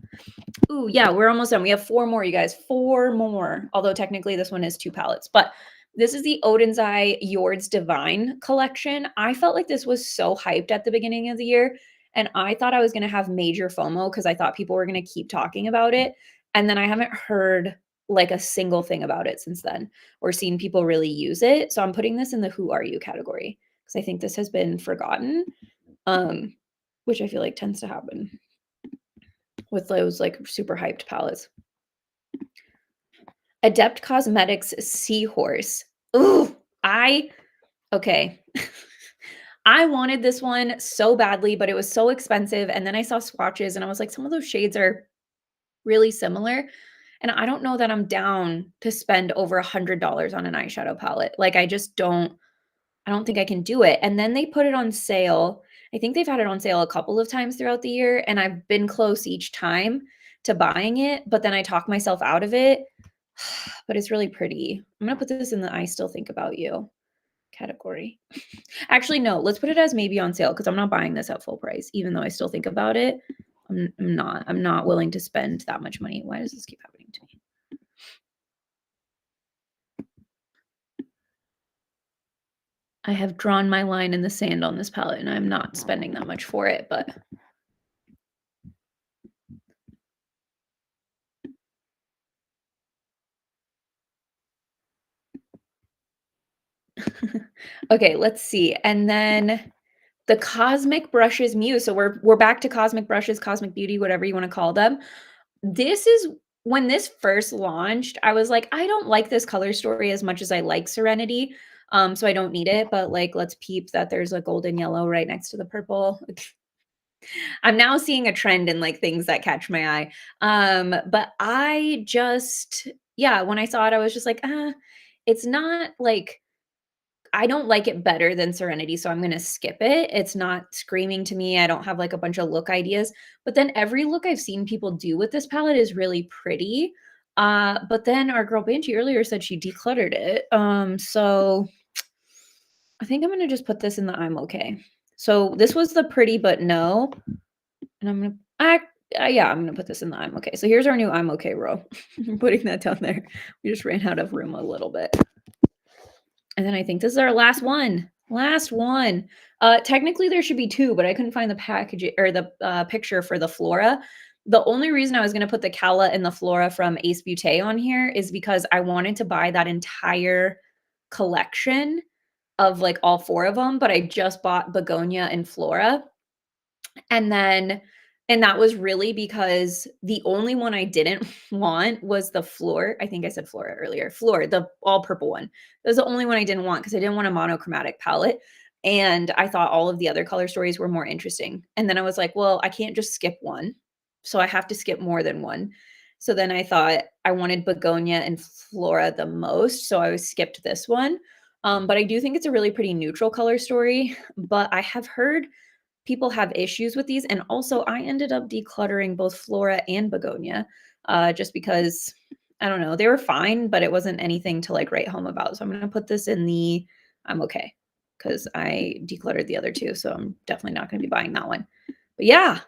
Ooh, yeah, we're almost done. We have 4 more, you guys. 4 more. Although technically this one is 2 palettes, but this is the Odin's Eye Yord's Divine collection. I felt like this was so hyped at the beginning of the year, and I thought I was gonna have major FOMO because I thought people were gonna keep talking about it, and then I haven't heard like a single thing about it since then or seen people really use it. So I'm putting this in the who are you category because I think this has been forgotten, um, which I feel like tends to happen with those like super hyped palettes. Adept Cosmetics Seahorse. Ooh, I okay. I wanted this one so badly, but it was so expensive, and then I saw swatches and I was like, "Some of those shades are really similar," and I don't know that I'm down to spend over $100 on an eyeshadow palette. Like, I don't think I can do it, and then they put it on sale. I think they've had it on sale a couple of times throughout the year, and I've been close each time to buying it, but then I talk myself out of it. But it's really pretty. I'm gonna put this in the "I still think about you" category. Actually, no, let's put it as maybe on sale because 'cause I'm not buying this at full price, even though I still think about it. I'm not willing to spend that much money. Why does this keep happening to me? I have drawn my line in the sand on this palette, and I'm not spending that much for it, but okay, let's see, and then the Cosmic Brushes Muse, so we're back to Cosmic Brushes, Cosmic Beauty, whatever you wanna call them. This is when this first launched, I was like, "I don't like this color story as much as I like Serenity, so I don't need it," but, like, let's peep that there's a golden yellow right next to the purple. I'm now seeing a trend in, like, things that catch my eye. But I just yeah, when I saw it, I was just like, it's not like I don't like it better than Serenity, so I'm gonna skip it. It's not screaming to me. I don't have, like, a bunch of look ideas, but then every look I've seen people do with this palette is really pretty. But then our girl Banshee earlier said she decluttered it. So I think I'm gonna just put this in the I'm okay. So this was the pretty but no, and I'm gonna yeah, I'm gonna put this in the I'm okay. So here's our new I'm okay row. I'm putting that down there. We just ran out of room a little bit. And then I think this is our last one. Last one. Technically there should be 2, but I couldn't find the package or the, picture for the Flora. The only reason I was gonna put the Calla and the Flora from Ace Beauté on here is because I wanted to buy that entire collection of, like, all 4 of them, but I just bought Begonia and Flora. And then and that was really because the only one I didn't want was the Floor. I think I said Flora earlier. Floor, the all purple one. That was the only one I didn't want because I didn't want a monochromatic palette. And I thought all of the other color stories were more interesting. And then I was like, well, I can't just skip one. So I have to skip more than one. So then I thought I wanted Begonia and Flora the most. So I skipped this one. But I do think it's a really pretty neutral color story. But I have heard people have issues with these, and also I ended up decluttering both Flora and Begonia, just because, I don't know, they were fine, but it wasn't anything to, like, write home about, so I'm gonna put this in the I'm okay, because I decluttered the other 2, so I'm definitely not gonna be buying that one. But yeah,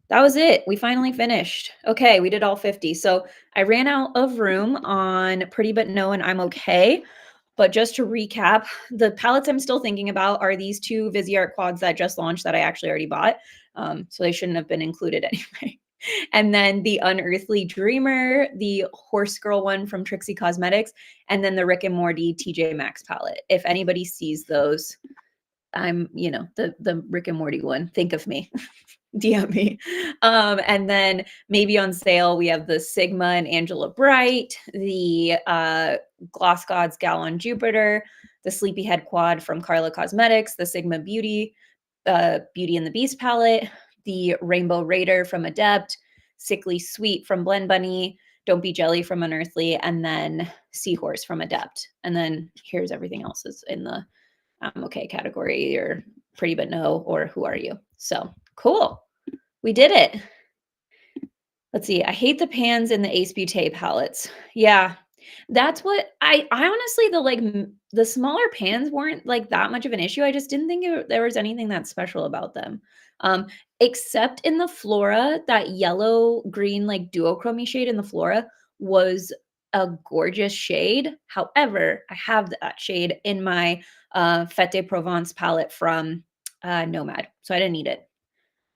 that was it. We finally finished. Okay, we did all 50. So I ran out of room on Pretty But No and I'm Okay. But just to recap, the palettes I'm still thinking about are these 2 Viseart quads that just launched that I actually already bought. So they shouldn't have been included anyway. And then the Unearthly Dreamer, the Horse Girl one from Trixie Cosmetics, and then the Rick and Morty TJ Maxx palette. If anybody sees those, I'm, the Rick and Morty one, think of me. DM me. And then maybe on sale, we have the Sigma and Angela Bright, the Gloss Gods Gal on Jupiter, the Sleepyhead Quad from Carla Cosmetics, the Sigma Beauty, Beauty and the Beast palette, the Rainbow Raider from Adept, Sickly Sweet from Blend Bunny, Don't Be Jelly from Unearthly, and then Seahorse from Adept. And then here's everything else is in the I'm okay category or Pretty But No or Who Are You? So cool. We did it. Let's see. I hate the pans in the Ace Beauté palettes. Yeah. That's what I honestly the the smaller pans weren't like that much of an issue. I just didn't think there was anything that special about them. Um except in the Flora, that yellow green like duochrome shade in the Flora was a gorgeous shade. However, I have that shade in my Fete de Provence palette from Nomad. So I didn't need it.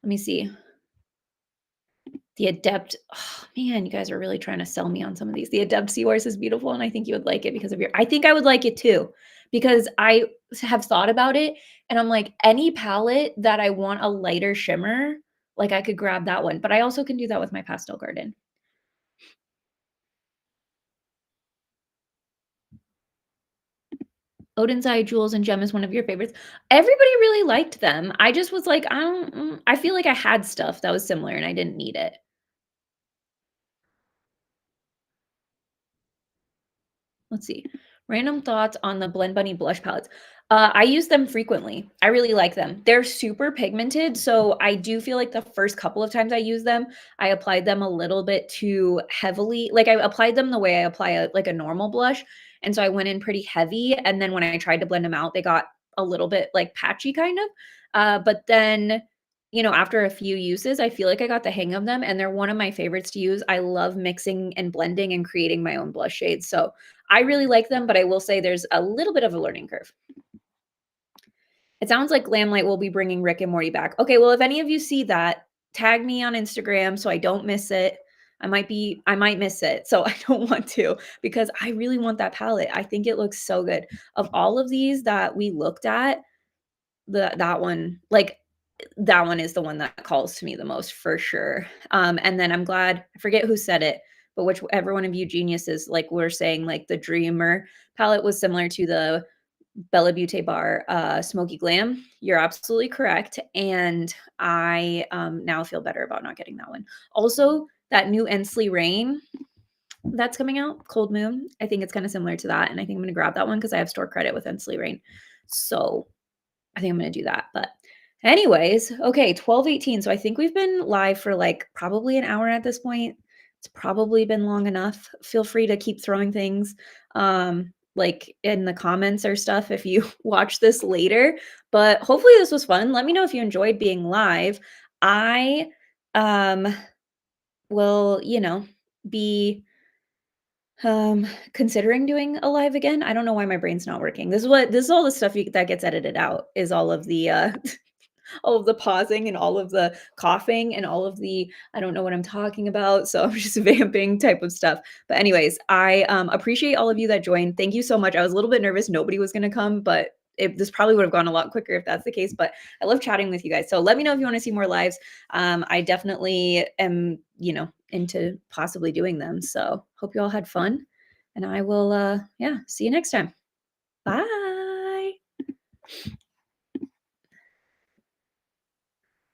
Let me see. The Adept oh, man, you guys are really trying to sell me on some of these. The Adept Seahorse is beautiful, and I think you would like it because of your I think I would like it too, because I have thought about it, and I'm like, any palette that I want a lighter shimmer, like, I could grab that one, but I also can do that with my Pastel Garden. Odin's Eye, Jules, and Gem is one of your favorites. Everybody really liked them. I just was like, I don't I feel like I had stuff that was similar and I didn't need it. Let's see. Random thoughts on the Blend Bunny blush palettes. I use them frequently. I really like them. They're super pigmented, so I do feel like the first couple of times I used them, I applied them a little bit too heavily. Like I applied them the way I apply like a normal blush, and so I went in pretty heavy. And then when I tried to blend them out, they got a little bit like patchy, kind of. But then, after a few uses, I feel like I got the hang of them, and they're one of my favorites to use. I love mixing and blending and creating my own blush shades. So I really like them, but I will say there's a little bit of a learning curve. It sounds like Glamlight will be bringing Rick and Morty back. Okay, well, if any of you see that, tag me on Instagram so I don't miss it. I might miss it. So I don't want to because I really want that palette. I think it looks so good. Of all of these that we looked at, that one, like that one is the one that calls to me the most for sure. And then I'm glad, I forget who said it, but whichever one of you geniuses like were saying like the Dreamer palette was similar to the Bella Beauty Bar Smoky Glam. You're absolutely correct. And I now feel better about not getting that one. Also, that new Ensley Rain that's coming out, Cold Moon. I think it's kind of similar to that. And I think I'm going to grab that one because I have store credit with Ensley Rain. So I think I'm gonna do that. But anyways, okay, 12:18. So I think we've been live for like probably an hour at this point. It's probably been long enough. Feel free to keep throwing things like in the comments or stuff if you watch this later. But hopefully this was fun. Let me know if you enjoyed being live. I um will, be considering doing a live again. I don't know why my brain's not working. This is all the stuff that gets edited out is all of the all of the pausing and all of the coughing and all of the I don't know what I'm talking about. So I'm just vamping type of stuff. But anyways, I appreciate all of you that joined. Thank you so much. I was a little bit nervous nobody was going to come, but this probably would have gone a lot quicker if that's the case. But I love chatting with you guys. So let me know if you want to see more lives. I definitely am, into possibly doing them. So hope you all had fun. And I will yeah, see you next time. Bye.